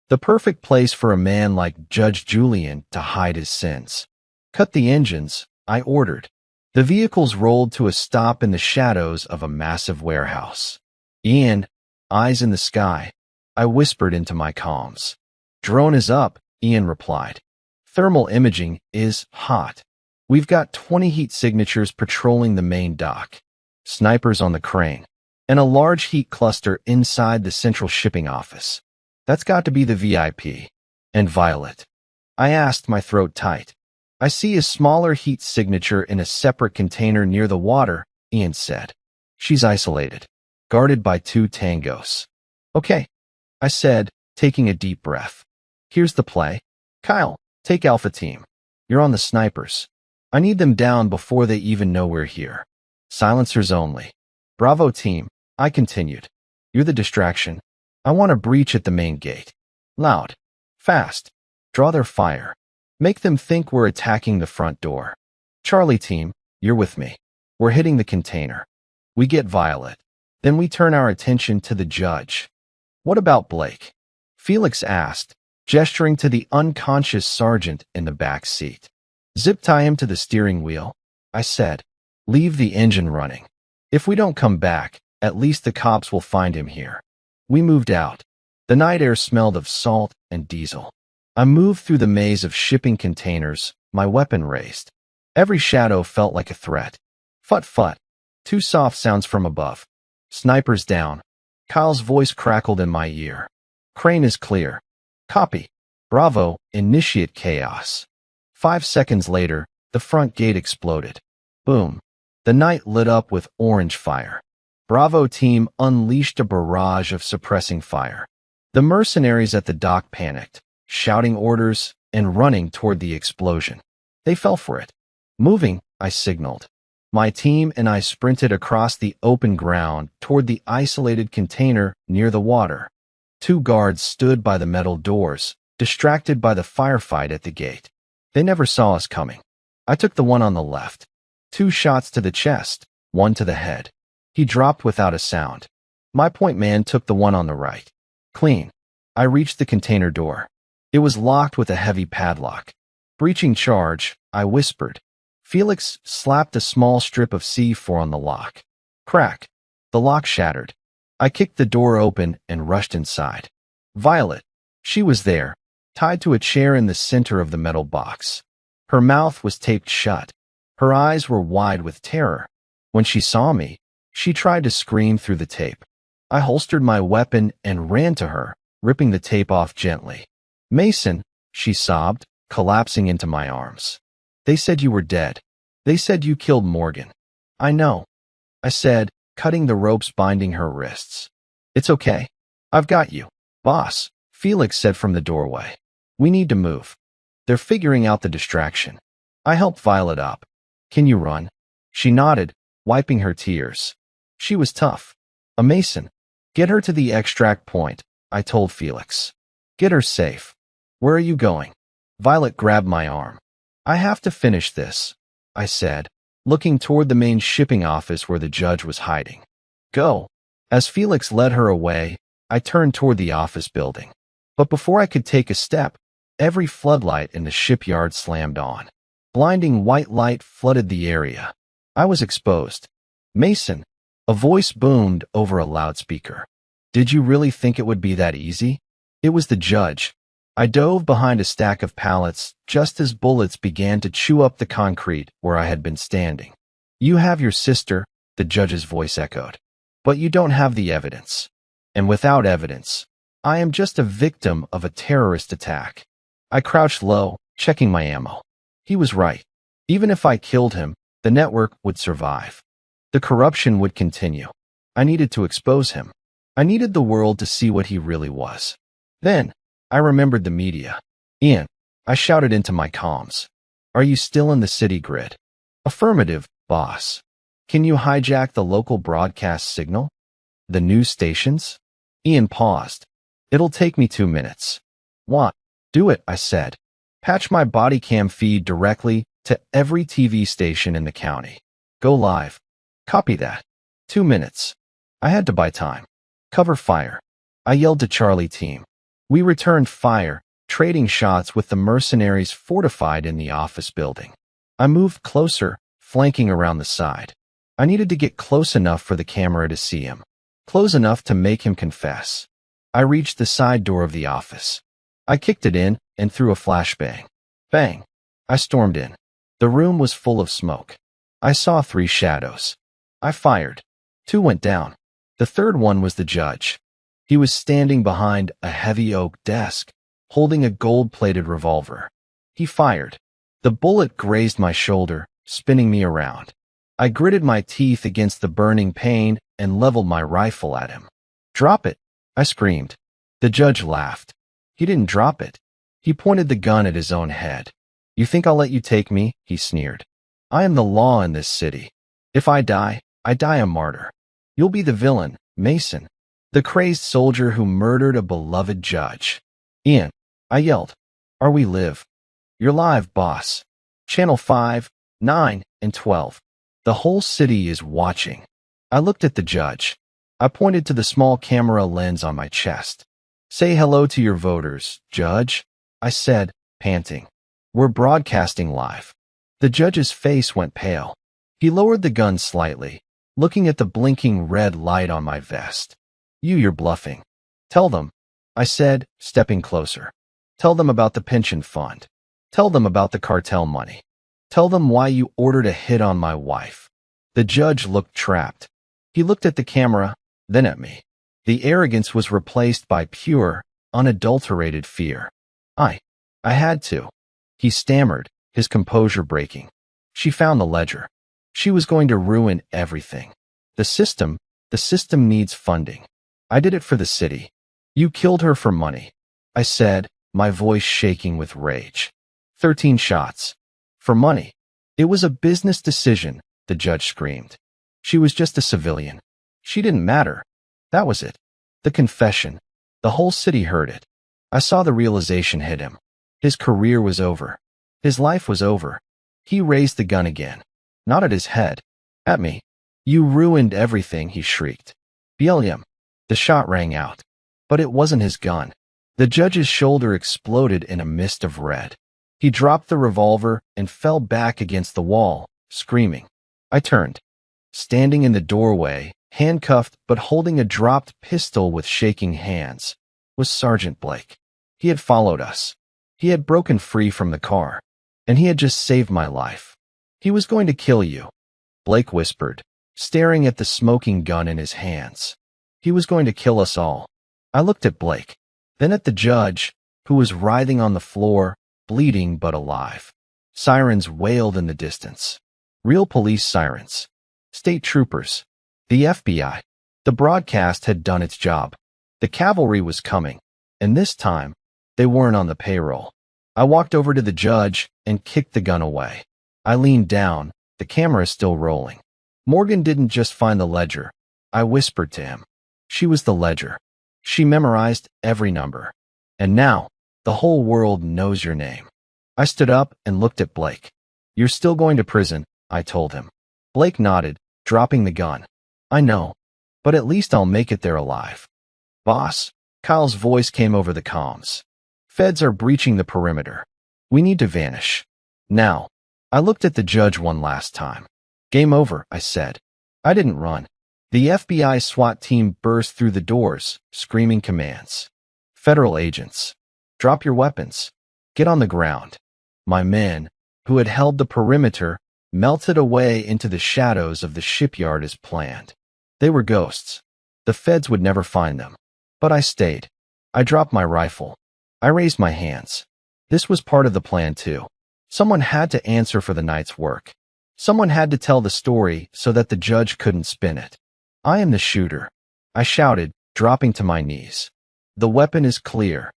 The perfect place for a man like Judge Julian to hide his sins. Cut the engines, I ordered. The vehicles rolled to a stop in the shadows of a massive warehouse. Ian, eyes in the sky, I whispered into my comms. Drone is up, Ian replied. Thermal imaging is hot. We've got 20 heat signatures patrolling the main dock, snipers on the crane, and a large heat cluster inside the central shipping office. That's got to be the VIP. And Violet? I asked, my throat tight. I see a smaller heat signature in a separate container near the water, Ian said. She's isolated, guarded by 2 tangos. Okay, I said, taking a deep breath. Here's the play. Kyle, take Alpha Team. You're on the snipers. I need them down before they even know we're here. Silencers only. Bravo Team, I continued. You're the distraction. I want a breach at the main gate. Loud. Fast. Draw their fire. Make them think we're attacking the front door. Charlie Team, you're with me. We're hitting the container. We get Violet. Then we turn our attention to the judge. What about Blake? Felix asked, gesturing to the unconscious sergeant in the back seat. Zip tie him to the steering wheel, I said. Leave the engine running. If we don't come back, at least the cops will find him here. We moved out. The night air smelled of salt and diesel. I moved through the maze of shipping containers, my weapon raised. Every shadow felt like a threat. Fut-fut. 2 soft sounds from above. Snipers down. Kyle's voice crackled in my ear. Crane is clear. Copy. Bravo, initiate chaos. 5 seconds later, the front gate exploded. Boom. The night lit up with orange fire. Bravo Team unleashed a barrage of suppressing fire. The mercenaries at the dock panicked, shouting orders and running toward the explosion. They fell for it. Moving, I signaled. My team and I sprinted across the open ground toward the isolated container near the water. 2 guards stood by the metal doors, distracted by the firefight at the gate. They never saw us coming. I took the one on the left. 2 shots to the chest, 1 to the head. He dropped without a sound. My point man took the one on the right. Clean. I reached the container door. It was locked with a heavy padlock. Breaching charge, I whispered. Felix slapped a small strip of C4 on the lock. Crack. The lock shattered. I kicked the door open and rushed inside. Violet. She was there, tied to a chair in the center of the metal box. Her mouth was taped shut. Her eyes were wide with terror. When she saw me, she tried to scream through the tape. I holstered my weapon and ran to her, ripping the tape off gently. Mason, she sobbed, collapsing into my arms. They said you were dead. They said you killed Morgan. I know, I said, cutting the ropes binding her wrists. It's okay. I've got you. Boss, Felix said from the doorway. We need to move. They're figuring out the distraction. I helped Violet up. Can you run? She nodded, wiping her tears. She was tough. A Mason. Get her to the extract point, I told Felix. Get her safe. Where are you going? Violet grabbed my arm. I have to finish this, I said, looking toward the main shipping office where the judge was hiding. Go. As Felix led her away, I turned toward the office building. But before I could take a step, every floodlight in the shipyard slammed on. Blinding white light flooded the area. I was exposed. Mason, A voice boomed over a loudspeaker. Did you really think it would be that easy? It was the judge. I dove behind a stack of pallets just as bullets began to chew up the concrete where I had been standing. You have your sister, the judge's voice echoed. But you don't have the evidence. And without evidence, I am just a victim of a terrorist attack. I crouched low, checking my ammo. He was right. Even if I killed him, the network would survive. The corruption would continue. I needed to expose him. I needed the world to see what he really was. Then, I remembered the media. Ian, I shouted into my comms. Are you still in the city grid? Affirmative, boss. Can you hijack the local broadcast signal? The news stations? Ian paused. It'll take me 2 minutes. What? Do it, I said. Patch my body cam feed directly to every TV station in the county. Go live. Copy that. 2 minutes. I had to buy time. Cover fire. I yelled to Charlie team. We returned fire, trading shots with the mercenaries fortified in the office building. I moved closer, flanking around the side. I needed to get close enough for the camera to see him. Close enough to make him confess. I reached the side door of the office. I kicked it in and threw a flashbang. Bang! I stormed in. The room was full of smoke. I saw 3 shadows. I fired. 2 went down. The third one was the judge. He was standing behind a heavy oak desk, holding a gold-plated revolver. He fired. The bullet grazed my shoulder, spinning me around. I gritted my teeth against the burning pain and leveled my rifle at him. Drop it, I screamed. The judge laughed. He didn't drop it. He pointed the gun at his own head. You think I'll let you take me? He sneered. I am the law in this city. If I die a martyr. You'll be the villain, Mason, the crazed soldier who murdered a beloved judge. Ian, I yelled. Are we live? You're live, boss. Channel 5, 9, and 12. The whole city is watching. I looked at the judge. I pointed to the small camera lens on my chest. Say hello to your voters, Judge, I said, panting. We're broadcasting live. The judge's face went pale. He lowered the gun slightly, looking at the blinking red light on my vest. You're bluffing. Tell them, I said, stepping closer. Tell them about the pension fund. Tell them about the cartel money. Tell them why you ordered a hit on my wife. The judge looked trapped. He looked at the camera, then at me. The arrogance was replaced by pure, unadulterated fear. I had to. He stammered, his composure breaking. She found the ledger. She was going to ruin everything. The system needs funding. I did it for the city. You killed her for money, I said, my voice shaking with rage. 13 shots. For money. It was a business decision, the judge screamed. She was just a civilian. She didn't matter. That was it. The confession. The whole city heard it. I saw the realization hit him. His career was over. His life was over. He raised the gun again. Not at his head. At me. You ruined everything, he shrieked. William. The shot rang out. But it wasn't his gun. The judge's shoulder exploded in a mist of red. He dropped the revolver and fell back against the wall, screaming. I turned. Standing in the doorway, handcuffed but holding a dropped pistol with shaking hands, was Sergeant Blake. He had followed us. He had broken free from the car. And he had just saved my life. He was going to kill you, Blake whispered, staring at the smoking gun in his hands. He was going to kill us all. I looked at Blake, then at the judge, who was writhing on the floor, bleeding but alive. Sirens wailed in the distance. Real police sirens. State troopers. The FBI. The broadcast had done its job. The cavalry was coming. And this time, they weren't on the payroll. I walked over to the judge and kicked the gun away. I leaned down, the camera still rolling. Morgan didn't just find the ledger. I whispered to him. She was the ledger. She memorized every number. And now, the whole world knows your name. I stood up and looked at Blake. You're still going to prison, I told him. Blake nodded, dropping the gun. I know, but at least I'll make it there alive. Boss, Kyle's voice came over the comms. Feds are breaching the perimeter. We need to vanish. Now. I looked at the judge one last time. Game over, I said. I didn't run. The FBI SWAT team burst through the doors, screaming commands. Federal agents, drop your weapons. Get on the ground. My men, who had held the perimeter, melted away into the shadows of the shipyard as planned. They were ghosts. The feds would never find them. But I stayed. I dropped my rifle. I raised my hands. This was part of the plan too. Someone had to answer for the night's work. Someone had to tell the story so that the judge couldn't spin it. I am the shooter, I shouted, dropping to my knees. The weapon is clear.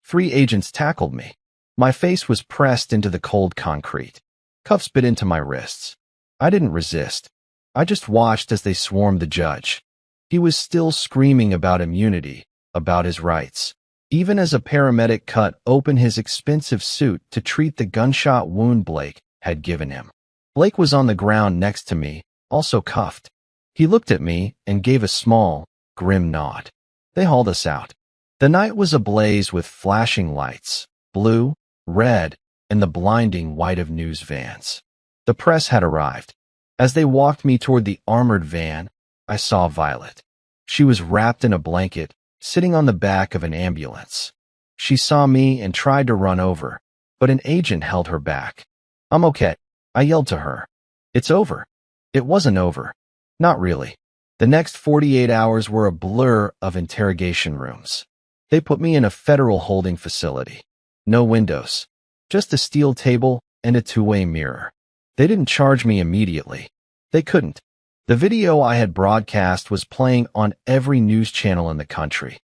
3 agents tackled me. My face was pressed into the cold concrete. Cuffs bit into my wrists. I didn't resist. I just watched as they swarmed the judge. He was still screaming about immunity, about his rights. Even as a paramedic cut open his expensive suit to treat the gunshot wound Blake had given him. Blake was on the ground next to me, also cuffed. He looked at me and gave a small, grim nod. They hauled us out. The night was ablaze with flashing lights, blue, red, and the blinding white of news vans. The press had arrived. As they walked me toward the armored van, I saw Violet. She was wrapped in a blanket, sitting on the back of an ambulance. She saw me and tried to run over, but an agent held her back. I'm okay, I yelled to her. It's over. It wasn't over. Not really. The next 48 hours were a blur of interrogation rooms. They put me in a federal holding facility. No windows. Just a steel table and a two-way mirror. They didn't charge me immediately. They couldn't. The video I had broadcast was playing on every news channel in the country.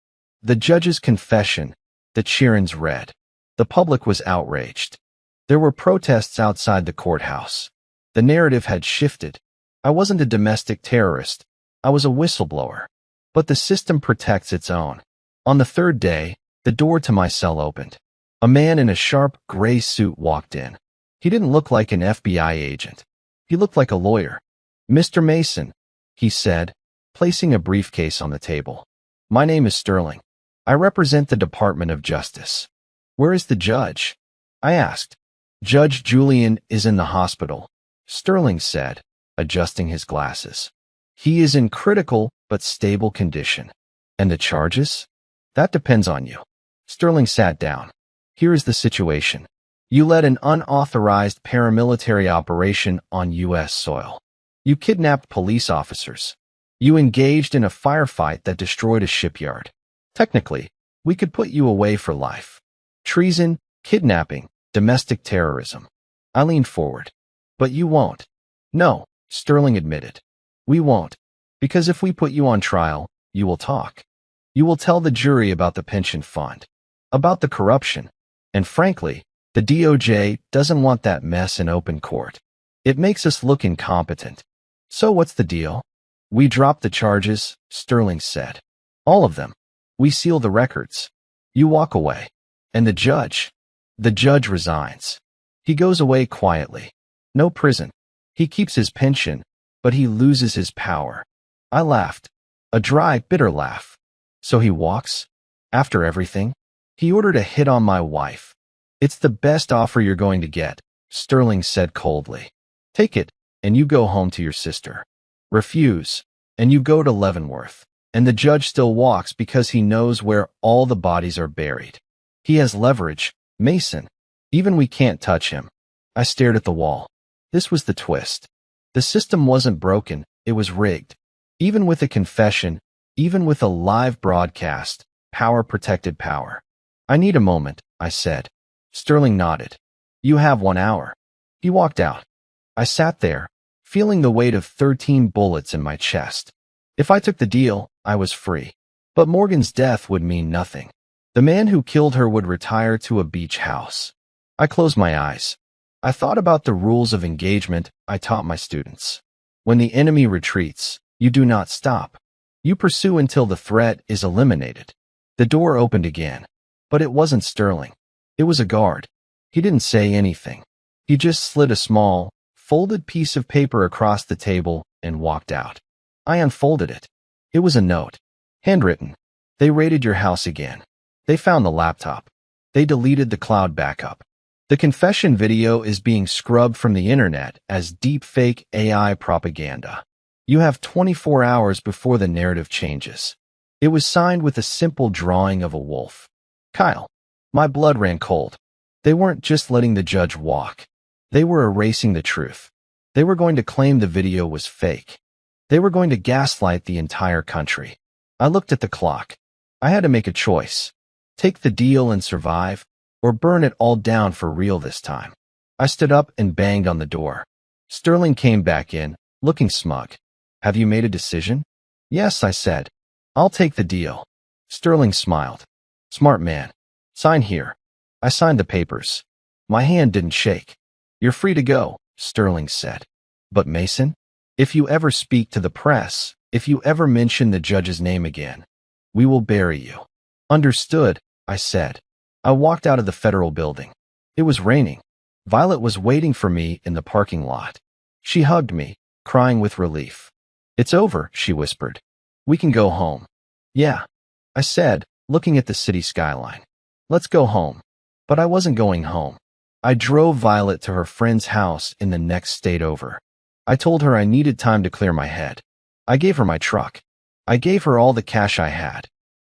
The judge's confession, that Sheeran's read. The public was outraged. There were protests outside the courthouse. The narrative had shifted. I wasn't a domestic terrorist. I was a whistleblower. But the system protects its own. On the 3rd day, the door to my cell opened. A man in a sharp gray suit walked in. He didn't look like an FBI agent. He looked like a lawyer. Mr. Mason, he said, placing a briefcase on the table. My name is Sterling. I represent the Department of Justice. Where is the judge? I asked. Judge Julian is in the hospital, Sterling said, adjusting his glasses. He is in critical but stable condition. And the charges? That depends on you. Sterling sat down. Here is the situation. You led an unauthorized paramilitary operation on U.S. soil. You kidnapped police officers. You engaged in a firefight that destroyed a shipyard. Technically, we could put you away for life. Treason, kidnapping, domestic terrorism. I leaned forward. But you won't. No, Sterling admitted. We won't. Because if we put you on trial, you will talk. You will tell the jury about the pension fund, about the corruption, and frankly, the DOJ doesn't want that mess in open court. It makes us look incompetent. So what's the deal? We drop the charges, Sterling said. All of them. We seal the records. You walk away. And the judge? The judge resigns. He goes away quietly. No prison. He keeps his pension, but he loses his power. I laughed. A dry, bitter laugh. So he walks? After everything? He ordered a hit on my wife. It's the best offer you're going to get, Sterling said coldly. Take it, and you go home to your sister. Refuse, and you go to Leavenworth. And the judge still walks because he knows where all the bodies are buried. He has leverage, Mason. Even we can't touch him. I stared at the wall. This was the twist. The system wasn't broken, it was rigged. Even with a confession, even with a live broadcast, power protected power. I need a moment, I said. Sterling nodded. You have 1 hour. He walked out. I sat there, feeling the weight of 13 bullets in my chest. If I took the deal, I was free. But Morgan's death would mean nothing. The man who killed her would retire to a beach house. I closed my eyes. I thought about the rules of engagement I taught my students. When the enemy retreats, you do not stop. You pursue until the threat is eliminated. The door opened again. But it wasn't Sterling. It was a guard. He didn't say anything. He just slid a small, folded piece of paper across the table and walked out. I unfolded it. It was a note. Handwritten. They raided your house again. They found the laptop. They deleted the cloud backup. The confession video is being scrubbed from the internet as deepfake AI propaganda. You have 24 hours before the narrative changes. It was signed with a simple drawing of a wolf. Kyle. My blood ran cold. They weren't just letting the judge walk. They were erasing the truth. They were going to claim the video was fake. They were going to gaslight the entire country. I looked at the clock. I had to make a choice. Take the deal and survive, or burn it all down for real this time. I stood up and banged on the door. Sterling came back in, looking smug. Have you made a decision? Yes, I said. I'll take the deal. Sterling smiled. Smart man. Sign here. I signed the papers. My hand didn't shake. You're free to go, Sterling said. But Mason, if you ever speak to the press, if you ever mention the judge's name again, we will bury you. Understood, I said. I walked out of the federal building. It was raining. Violet was waiting for me in the parking lot. She hugged me, crying with relief. It's over, she whispered. We can go home. Yeah, I said, looking at the city skyline. Let's go home. But I wasn't going home. I drove Violet to her friend's house in the next state over. I told her I needed time to clear my head. I gave her my truck. I gave her all the cash I had.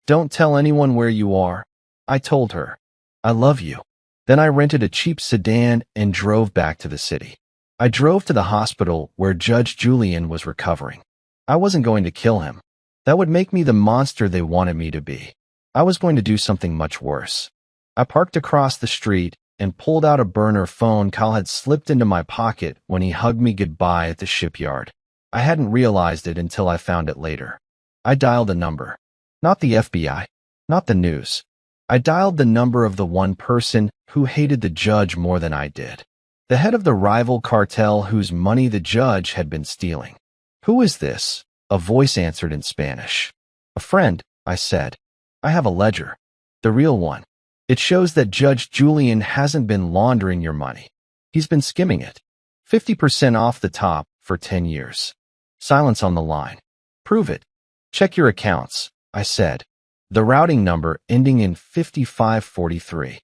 Don't tell anyone where you are, I told her. I love you. Then I rented a cheap sedan and drove back to the city. I drove to the hospital where Judge Julian was recovering. I wasn't going to kill him. That would make me the monster they wanted me to be. I was going to do something much worse. I parked across the street and pulled out a burner phone Kyle had slipped into my pocket when he hugged me goodbye at the shipyard. I hadn't realized it until I found it later. I dialed a number. Not the FBI. Not the news. I dialed the number of the one person who hated the judge more than I did. The head of the rival cartel whose money the judge had been stealing. Who is this? A voice answered in Spanish. A friend, I said. I have a ledger. The real one. It shows that Judge Julian hasn't been laundering your money. He's been skimming it. 50% off the top for 10 years. Silence on the line. Prove it. Check your accounts, I said. The routing number ending in 5543.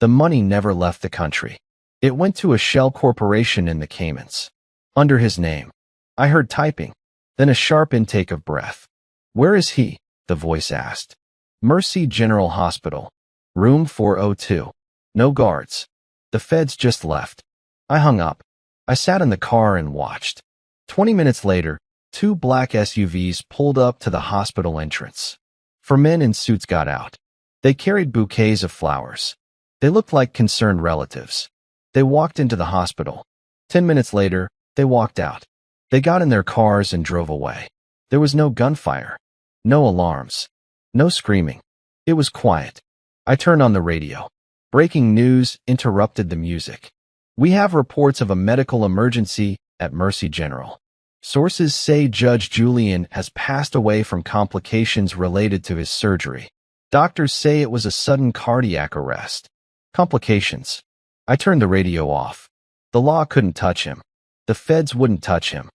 The money never left the country. It went to a shell corporation in the Caymans. Under his name. I heard typing, then a sharp intake of breath. Where is he? The voice asked. Mercy General Hospital. Room 402. No guards. The feds just left. I hung up. I sat in the car and watched. 20 minutes later, 2 black SUVs pulled up to the hospital entrance. 4 men in suits got out. They carried bouquets of flowers. They looked like concerned relatives. They walked into the hospital. 10 minutes later, they walked out. They got in their cars and drove away. There was no gunfire. No alarms. No screaming. It was quiet. I turned on the radio. Breaking news interrupted the music. We have reports of a medical emergency at Mercy General. Sources say Judge Julian has passed away from complications related to his surgery. Doctors say it was a sudden cardiac arrest. Complications. I turned the radio off. The law couldn't touch him. The feds wouldn't touch him.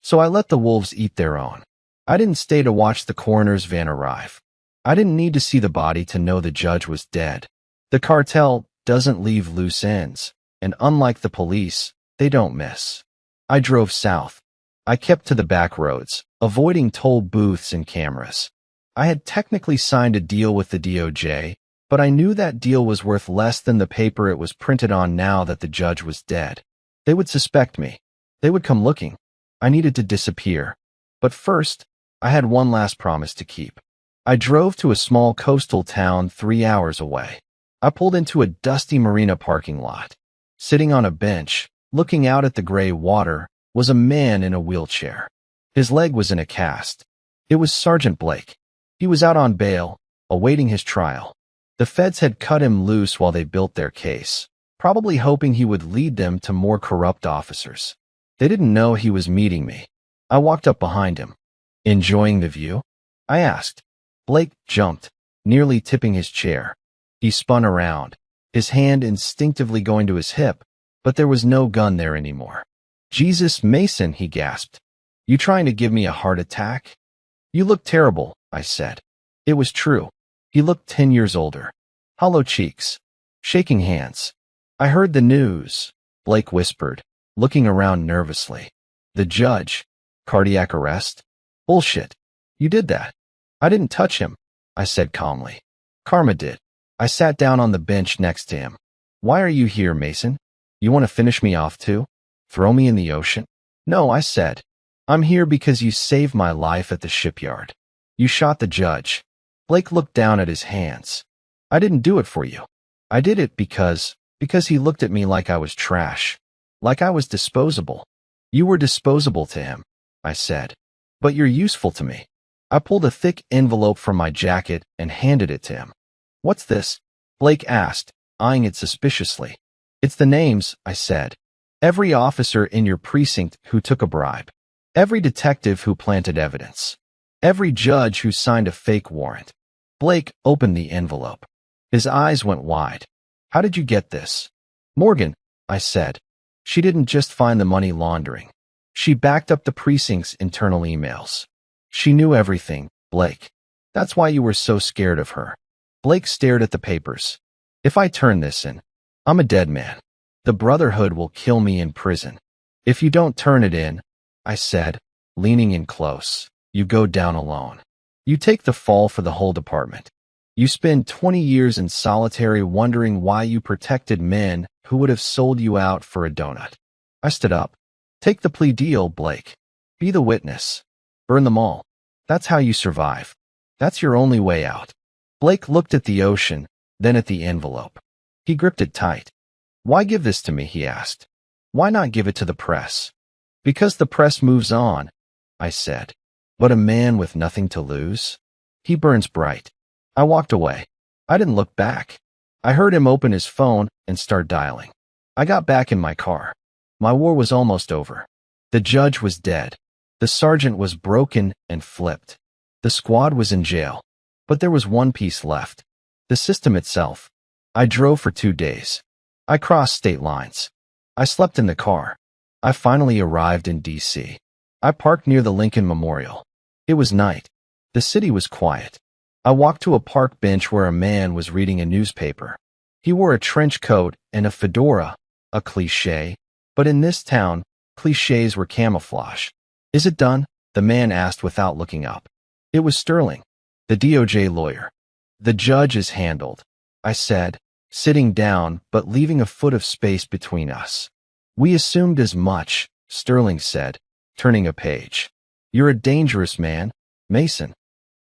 So I let the wolves eat their own. I didn't stay to watch the coroner's van arrive. I didn't need to see the body to know the judge was dead. The cartel doesn't leave loose ends, and unlike the police, they don't miss. I drove south. I kept to the back roads, avoiding toll booths and cameras. I had technically signed a deal with the DOJ, but I knew that deal was worth less than the paper it was printed on now that the judge was dead. They would suspect me. They would come looking. I needed to disappear. But first, I had one last promise to keep. I drove to a small coastal town 3 hours away. I pulled into a dusty marina parking lot. Sitting on a bench, looking out at the gray water, was a man in a wheelchair. His leg was in a cast. It was Sergeant Blake. He was out on bail, awaiting his trial. The feds had cut him loose while they built their case, probably hoping he would lead them to more corrupt officers. They didn't know he was meeting me. I walked up behind him. Enjoying the view? I asked. Blake jumped, nearly tipping his chair. He spun around, his hand instinctively going to his hip, but there was no gun there anymore. Jesus, Mason, he gasped. You trying to give me a heart attack? You look terrible, I said. It was true. He looked 10 years older. Hollow cheeks. Shaking hands. I heard the news, Blake whispered, looking around nervously. The judge. Cardiac arrest? Bullshit. You did that. I didn't touch him, I said calmly. Karma did. I sat down on the bench next to him. Why are you here, Mason? You want to finish me off too? Throw me in the ocean? No, I said. I'm here because you saved my life at the shipyard. You shot the judge. Blake looked down at his hands. I didn't do it for you. I did it because he looked at me like I was trash. Like I was disposable. You were disposable to him, I said. But you're useful to me. I pulled a thick envelope from my jacket and handed it to him. What's this? Blake asked, eyeing it suspiciously. It's the names, I said. Every officer in your precinct who took a bribe. Every detective who planted evidence. Every judge who signed a fake warrant. Blake opened the envelope. His eyes went wide. How did you get this? Morgan, I said. She didn't just find the money laundering. She backed up the precinct's internal emails. She knew everything, Blake. That's why you were so scared of her. Blake stared at the papers. If I turn this in, I'm a dead man. The Brotherhood will kill me in prison. If you don't turn it in, I said, leaning in close, you go down alone. You take the fall for the whole department. You spend 20 years in solitary wondering why you protected men who would have sold you out for a donut. I stood up. Take the plea deal, Blake. Be the witness. Burn them all. That's how you survive. That's your only way out. Blake looked at the ocean, then at the envelope. He gripped it tight. Why give this to me, he asked. Why not give it to the press? Because the press moves on, I said. But a man with nothing to lose? He burns bright. I walked away. I didn't look back. I heard him open his phone and start dialing. I got back in my car. My war was almost over. The judge was dead. The sergeant was broken and flipped. The squad was in jail. But there was one piece left. The system itself. I drove for 2 days. I crossed state lines. I slept in the car. I finally arrived in D.C. I parked near the Lincoln Memorial. It was night. The city was quiet. I walked to a park bench where a man was reading a newspaper. He wore a trench coat and a fedora, a cliché. But in this town, clichés were camouflage. Is it done? The man asked without looking up. It was Sterling, the DOJ lawyer. The judge is handled, I said, sitting down but leaving a foot of space between us. We assumed as much, Sterling said, turning a page. You're a dangerous man, Mason.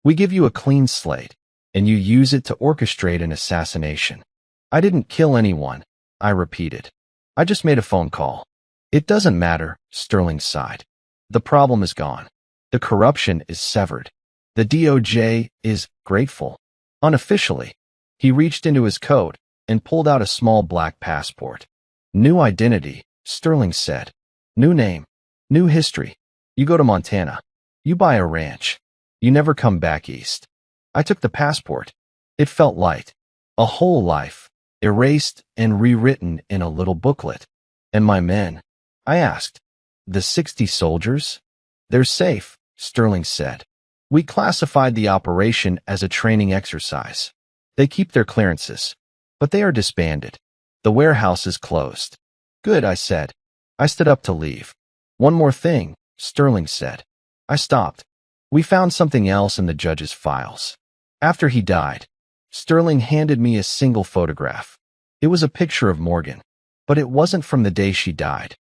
We give you a clean slate, and you use it to orchestrate an assassination. I didn't kill anyone, I repeated. I just made a phone call. It doesn't matter, Sterling sighed. The problem is gone. The corruption is severed. The DOJ is grateful. Unofficially, he reached into his coat and pulled out a small black passport. New identity, Sterling said. New name. New history. You go to Montana. You buy a ranch. You never come back east. I took the passport. It felt light. A whole life, erased and rewritten in a little booklet. And my men? I asked. The 60 soldiers? They're safe, Sterling said. We classified the operation as a training exercise. They keep their clearances, but they are disbanded. The warehouse is closed. Good, I said. I stood up to leave. One more thing, Sterling said. I stopped. We found something else in the judge's files. After he died, Sterling handed me a single photograph. It was a picture of Morgan, but it wasn't from the day she died.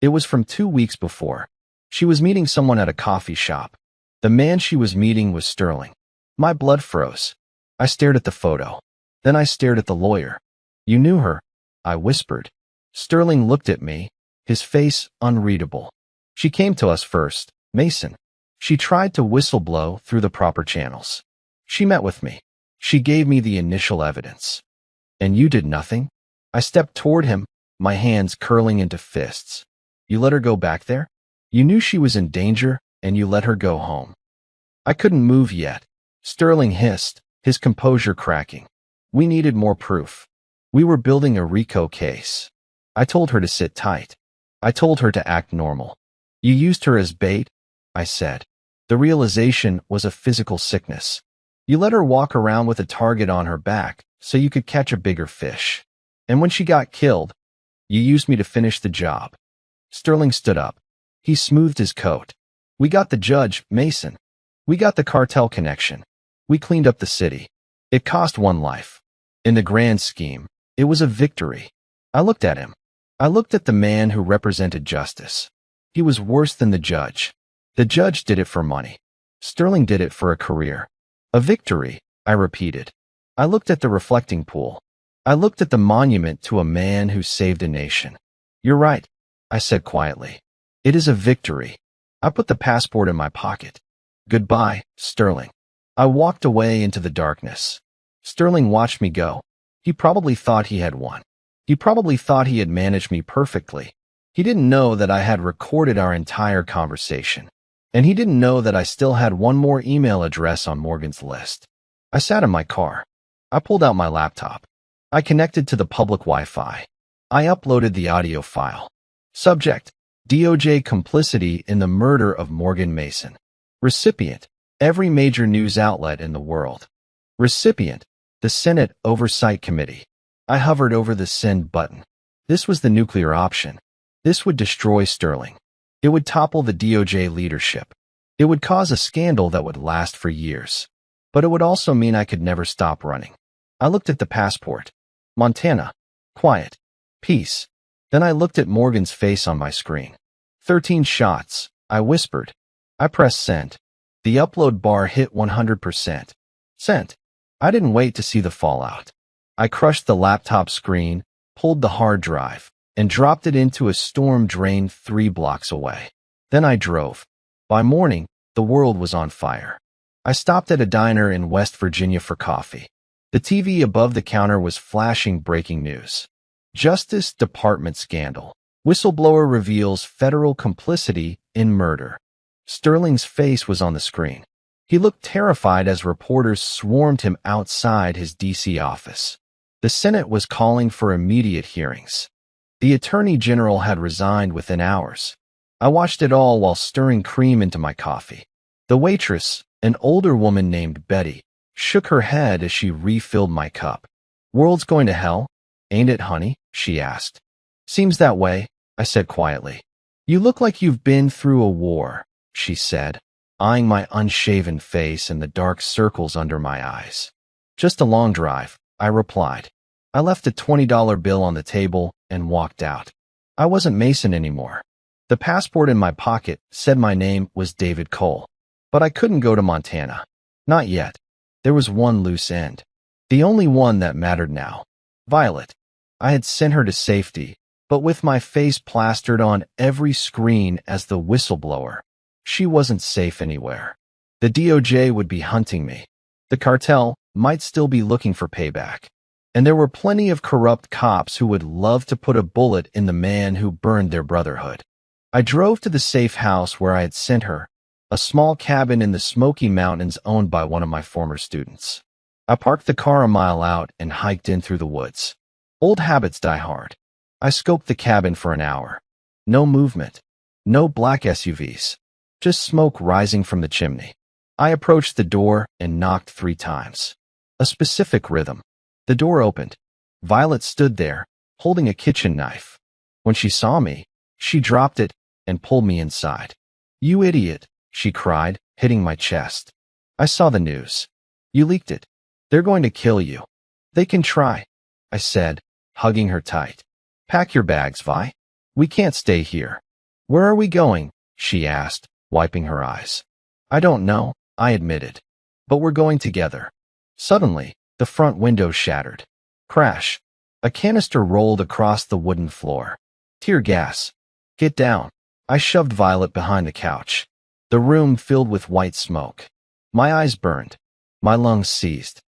It was from 2 weeks before. She was meeting someone at a coffee shop. The man she was meeting was Sterling. My blood froze. I stared at the photo. Then I stared at the lawyer. You knew her, I whispered. Sterling looked at me, his face unreadable. She came to us first, Mason. She tried to whistleblow through the proper channels. She met with me. She gave me the initial evidence. And you did nothing? I stepped toward him, my hands curling into fists. You let her go back there? You knew she was in danger, and you let her go home. I couldn't move yet. Sterling hissed, his composure cracking. We needed more proof. We were building a RICO case. I told her to sit tight. I told her to act normal. You used her as bait, I said. The realization was a physical sickness. You let her walk around with a target on her back so you could catch a bigger fish. And when she got killed, you used me to finish the job. Sterling stood up. He smoothed his coat. We got the judge, Mason. We got the cartel connection. We cleaned up the city. It cost one life. In the grand scheme, it was a victory. I looked at him. I looked at the man who represented justice. He was worse than the judge. The judge did it for money. Sterling did it for a career. A victory, I repeated. I looked at the reflecting pool. I looked at the monument to a man who saved a nation. You're right, I said quietly. It is a victory. I put the passport in my pocket. Goodbye, Sterling. I walked away into the darkness. Sterling watched me go. He probably thought he had won. He probably thought he had managed me perfectly. He didn't know that I had recorded our entire conversation. And he didn't know that I still had one more email address on Morgan's list. I sat in my car. I pulled out my laptop. I connected to the public Wi-Fi. I uploaded the audio file. Subject: DOJ complicity in the murder of Morgan Mason. Recipient: every major news outlet in the world. Recipient: the Senate Oversight Committee. I hovered over the send button. This was the nuclear option. This would destroy Sterling. It would topple the DOJ leadership. It would cause a scandal that would last for years. But it would also mean I could never stop running. I looked at the passport. Montana. Quiet. Peace. Then I looked at Morgan's face on my screen. 13 shots, I whispered. I pressed send. The upload bar hit 100%. Sent. I didn't wait to see the fallout. I crushed the laptop screen, pulled the hard drive, and dropped it into a storm drain 3 blocks away. Then I drove. By morning, the world was on fire. I stopped at a diner in West Virginia for coffee. The TV above the counter was flashing breaking news. Justice Department scandal. Whistleblower reveals federal complicity in murder. Sterling's face was on the screen. He looked terrified as reporters swarmed him outside his D.C. office. The Senate was calling for immediate hearings. The Attorney General had resigned within hours. I watched it all while stirring cream into my coffee. The waitress, an older woman named Betty, shook her head as she refilled my cup. "World's going to hell, ain't it, honey?" she asked. "Seems that way," I said quietly. "You look like you've been through a war," she said, eyeing my unshaven face and the dark circles under my eyes. "Just a long drive," I replied. I left a $20 bill on the table and walked out. I wasn't Mason anymore. The passport in my pocket said my name was David Cole. But I couldn't go to Montana. Not yet. There was one loose end. The only one that mattered now. Violet. I had sent her to safety, but with my face plastered on every screen as the whistleblower, she wasn't safe anywhere. The DOJ would be hunting me. The cartel might still be looking for payback. And there were plenty of corrupt cops who would love to put a bullet in the man who burned their brotherhood. I drove to the safe house where I had sent her, a small cabin in the Smoky Mountains owned by one of my former students. I parked the car a mile out and hiked in through the woods. Old habits die hard. I scoped the cabin for an hour. No movement. No black SUVs. Just smoke rising from the chimney. I approached the door and knocked 3 times. A specific rhythm. The door opened. Violet stood there, holding a kitchen knife. When she saw me, she dropped it and pulled me inside. "You idiot," she cried, hitting my chest. "I saw the news. You leaked it. They're going to kill you." "They can try," I said, hugging her tight. "Pack your bags, Vi. We can't stay here." "Where are we going?" she asked, wiping her eyes. "I don't know," I admitted. "But we're going together." Suddenly, the front window shattered. Crash. A canister rolled across the wooden floor. Tear gas. "Get down." I shoved Violet behind the couch. The room filled with white smoke. My eyes burned. My lungs seized.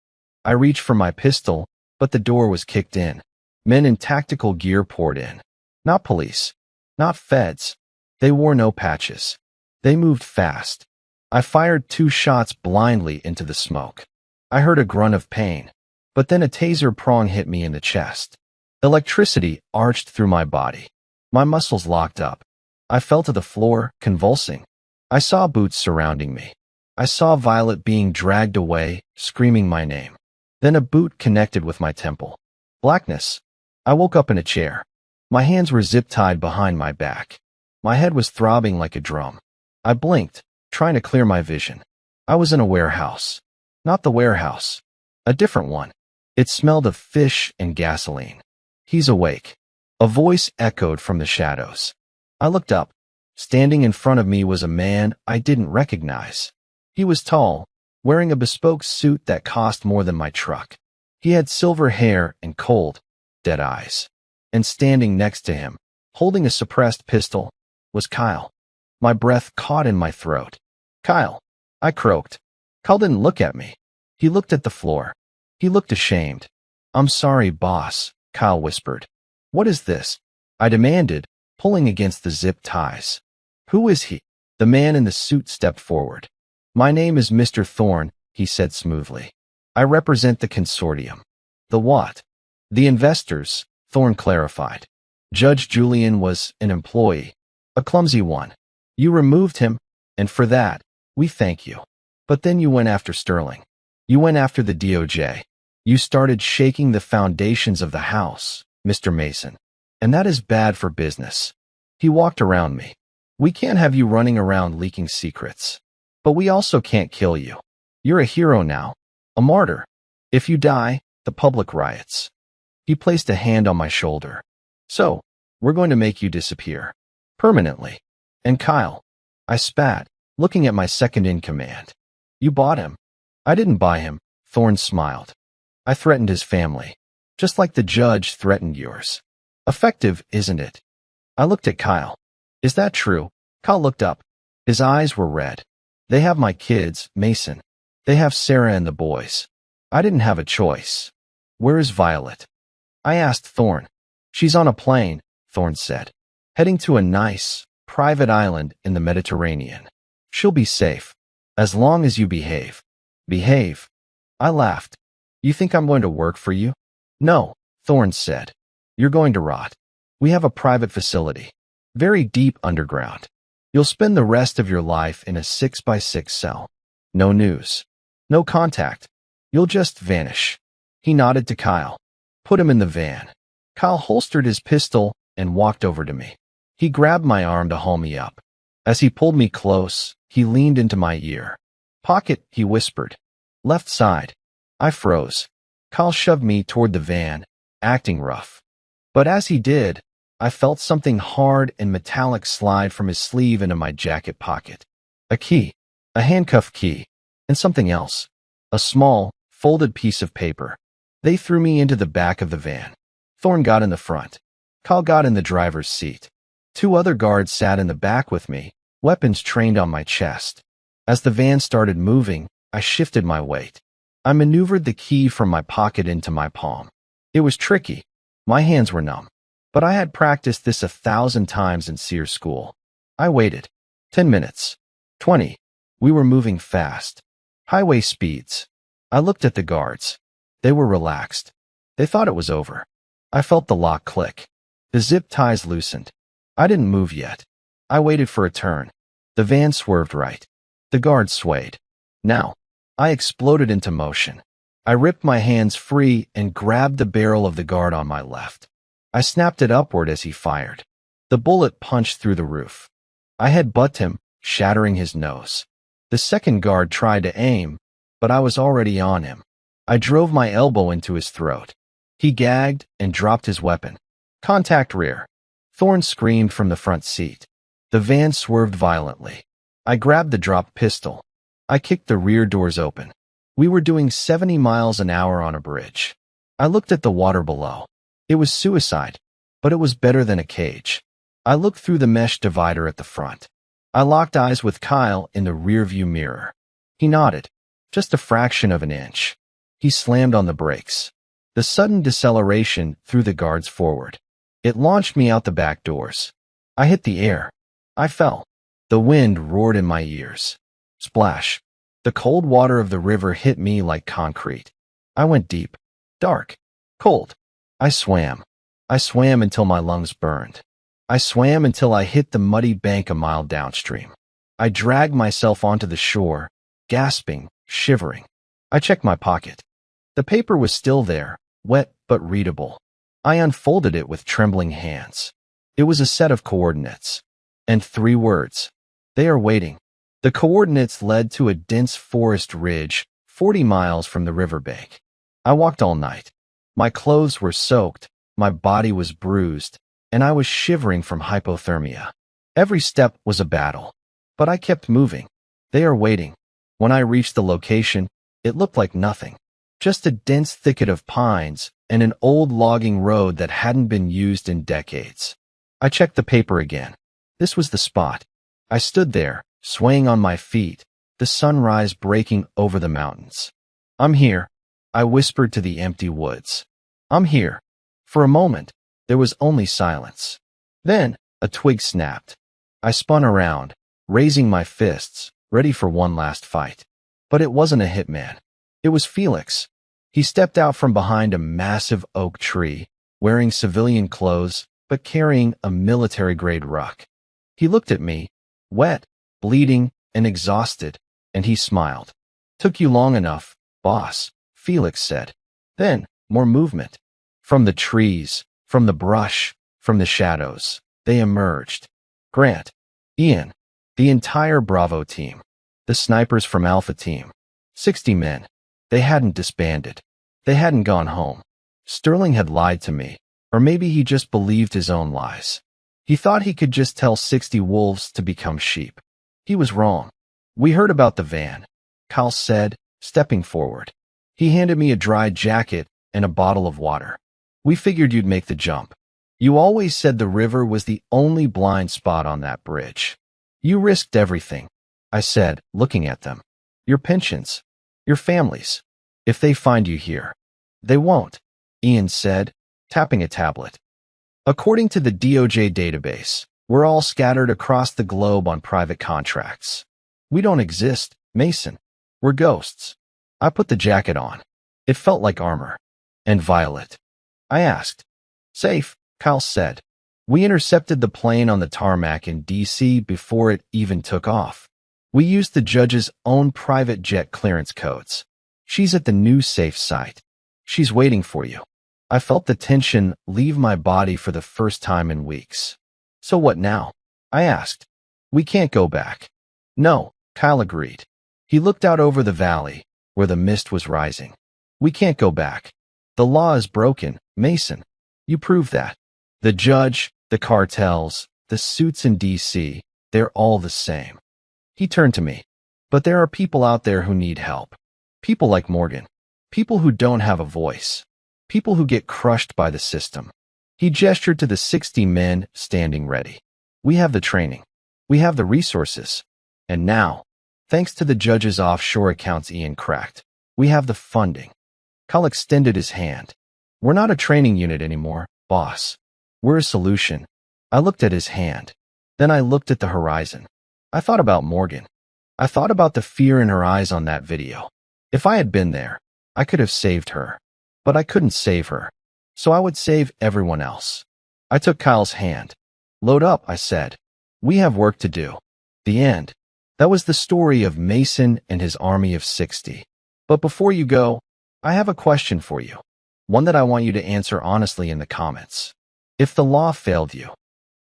I reached for my pistol, but the door was kicked in. Men in tactical gear poured in. Not police. Not feds. They wore no patches. They moved fast. I fired 2 shots blindly into the smoke. I heard a grunt of pain, but then a taser prong hit me in the chest. Electricity arched through my body. My muscles locked up. I fell to the floor, convulsing. I saw boots surrounding me. I saw Violet being dragged away, screaming my name. Then a boot connected with my temple. Blackness. I woke up in a chair. My hands were zip-tied behind my back. My head was throbbing like a drum. I blinked, trying to clear my vision. I was in a warehouse. Not the warehouse. A different one. It smelled of fish and gasoline. He's awake. A voice echoed from the shadows. I looked up. Standing in front of me was a man I didn't recognize. He was tall, wearing a bespoke suit that cost more than my truck. He had silver hair and cold, dead eyes. And standing next to him, holding a suppressed pistol, was Kyle. My breath caught in my throat. "Kyle," I croaked. Kyle didn't look at me. He looked at the floor. He looked ashamed. "I'm sorry, boss," Kyle whispered. "What is this?" I demanded, pulling against the zip ties. "Who is he?" The man in the suit stepped forward. "My name is Mr. Thorne," he said smoothly. "I represent the consortium." "The what?" "The investors," Thorne clarified. "Judge Julian was an employee, a clumsy one. You removed him, and for that, we thank you. But then you went after Sterling. You went after the DOJ. You started shaking the foundations of the house, Mr. Mason. And that is bad for business." He walked around me. "We can't have you running around leaking secrets. But we also can't kill you. You're a hero now, a martyr. If you die, the public riots." He placed a hand on my shoulder. "So, we're going to make you disappear. Permanently." "And Kyle," I spat, looking at my second-in-command. "You bought him." "I didn't buy him," Thorne smiled. "I threatened his family, just like the judge threatened yours. Effective, isn't it?" I looked at Kyle. "Is that true?" Kyle looked up. His eyes were red. "They have my kids, Mason. They have Sarah and the boys. I didn't have a choice." "Where is Violet?" I asked Thorne. "She's on a plane," Thorne said, "heading to a nice, private island in the Mediterranean. She'll be safe, as long as you behave." "Behave?" I laughed. "You think I'm going to work for you?" "No," Thorne said. "You're going to rot. We have a private facility, very deep underground. You'll spend the rest of your life in a 6x6 cell. No news. No contact. You'll just vanish." He nodded to Kyle. "Put him in the van." Kyle holstered his pistol and walked over to me. He grabbed my arm to haul me up. As he pulled me close, he leaned into my ear. "Pocket," he whispered. "Left side." I froze. Kyle shoved me toward the van, acting rough. But as he did, I felt something hard and metallic slide from his sleeve into my jacket pocket. A key, a handcuff key, and something else. A small, folded piece of paper. They threw me into the back of the van. Thorne got in the front. Kyle got in the driver's seat. 2 other guards sat in the back with me, weapons trained on my chest. As the van started moving, I shifted my weight. I maneuvered the key from my pocket into my palm. It was tricky. My hands were numb. But I had practiced this 1,000 times in Sears school. I waited. 10 minutes. 20. We were moving fast. Highway speeds. I looked at the guards. They were relaxed. They thought it was over. I felt the lock click. The zip ties loosened. I didn't move yet. I waited for a turn. The van swerved right. The guards swayed. Now, I exploded into motion. I ripped my hands free and grabbed the barrel of the guard on my left. I snapped it upward as he fired. The bullet punched through the roof. I headbutted him, shattering his nose. The second guard tried to aim, but I was already on him. I drove my elbow into his throat. He gagged and dropped his weapon. Contact rear. Thorne screamed from the front seat. The van swerved violently. I grabbed the dropped pistol. I kicked the rear doors open. We were doing 70 miles an hour on a bridge. I looked at the water below. It was suicide, but it was better than a cage. I looked through the mesh divider at the front. I locked eyes with Kyle in the rearview mirror. He nodded, just a fraction of an inch. He slammed on the brakes. The sudden deceleration threw the guards forward. It launched me out the back doors. I hit the air. I fell. The wind roared in my ears. Splash. The cold water of the river hit me like concrete. I went deep. Dark. Cold. I swam. I swam until my lungs burned. I swam until I hit the muddy bank a mile downstream. I dragged myself onto the shore, gasping, shivering. I checked my pocket. The paper was still there, wet but readable. I unfolded it with trembling hands. It was a set of coordinates. And 3 words. They are waiting. The coordinates led to a dense forest ridge 40 miles from the riverbank. I walked all night. My clothes were soaked, my body was bruised, and I was shivering from hypothermia. Every step was a battle. But I kept moving. They are waiting. When I reached the location, it looked like nothing. Just a dense thicket of pines and an old logging road that hadn't been used in decades. I checked the paper again. This was the spot. I stood there, swaying on my feet, the sunrise breaking over the mountains. "I'm here," I whispered to the empty woods. "I'm here." For a moment, there was only silence. Then, a twig snapped. I spun around, raising my fists, ready for one last fight. But it wasn't a hitman. It was Felix. He stepped out from behind a massive oak tree, wearing civilian clothes, but carrying a military-grade ruck. He looked at me, wet, bleeding, and exhausted, and he smiled. "Took you long enough, boss," Felix said. Then, more movement. From the trees, from the brush, from the shadows, they emerged. Grant, Ian, the entire Bravo team, the snipers from Alpha Team. 60 men. They hadn't disbanded. They hadn't gone home. Sterling had lied to me, or maybe he just believed his own lies. He thought he could just tell 60 wolves to become sheep. He was wrong. "We heard about the van," Kyle said, stepping forward. He handed me a dry jacket and a bottle of water. "We figured you'd make the jump. You always said the river was the only blind spot on that bridge. You risked everything," I said, looking at them. "Your pensions, your families. If they find you here." "They won't," Ian said, tapping a tablet. "According to the DOJ database, we're all scattered across the globe on private contracts. We don't exist, Mason. We're ghosts." I put the jacket on. It felt like armor. "And Violet?" I asked. "Safe," Kyle said. "We intercepted the plane on the tarmac in D.C. before it even took off. We used the judge's own private jet clearance codes. She's at the new safe site. She's waiting for you." I felt the tension leave my body for the first time in weeks. "So what now?" I asked. "We can't go back." "No," Kyle agreed. He looked out over the valley, where the mist was rising. "We can't go back. The law is broken, Mason. You prove that. The judge, the cartels, the suits in D.C., they're all the same." He turned to me. "But there are people out there who need help. People like Morgan. People who don't have a voice. People who get crushed by the system." He gestured to the 60 men standing ready. "We have the training. We have the resources. And now, thanks to the judge's offshore accounts Ian cracked, we have the funding." Kyle extended his hand. "We're not a training unit anymore, boss. We're a solution." I looked at his hand. Then I looked at the horizon. I thought about Morgan. I thought about the fear in her eyes on that video. If I had been there, I could have saved her. But I couldn't save her. So I would save everyone else. I took Kyle's hand. "Load up," I said. "We have work to do." The end. That was the story of Mason and his army of 60. But before you go, I have a question for you. One that I want you to answer honestly in the comments. If the law failed you,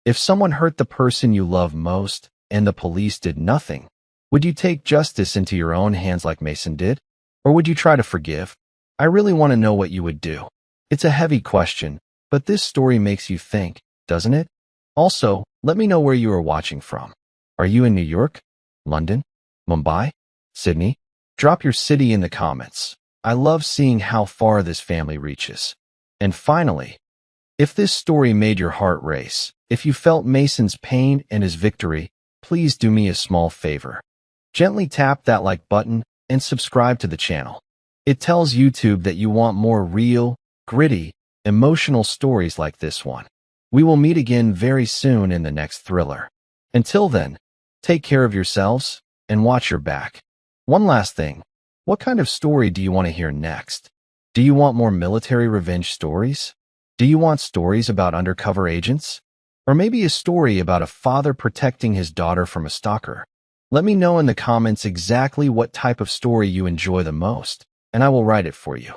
if someone hurt the person you love most and the police did nothing, would you take justice into your own hands like Mason did? Or would you try to forgive? I really want to know what you would do. It's a heavy question, but this story makes you think, doesn't it? Also, let me know where you are watching from. Are you in New York, London, Mumbai, Sydney? Drop your city in the comments. I love seeing how far this family reaches. And finally, if this story made your heart race, if you felt Mason's pain and his victory, please do me a small favor. Gently tap that like button and subscribe to the channel. It tells YouTube that you want more real, gritty, emotional stories like this one. We will meet again very soon in the next thriller. Until then, take care of yourselves and watch your back. One last thing. What kind of story do you want to hear next? Do you want more military revenge stories? Do you want stories about undercover agents? Or maybe a story about a father protecting his daughter from a stalker? Let me know in the comments exactly what type of story you enjoy the most, and I will write it for you.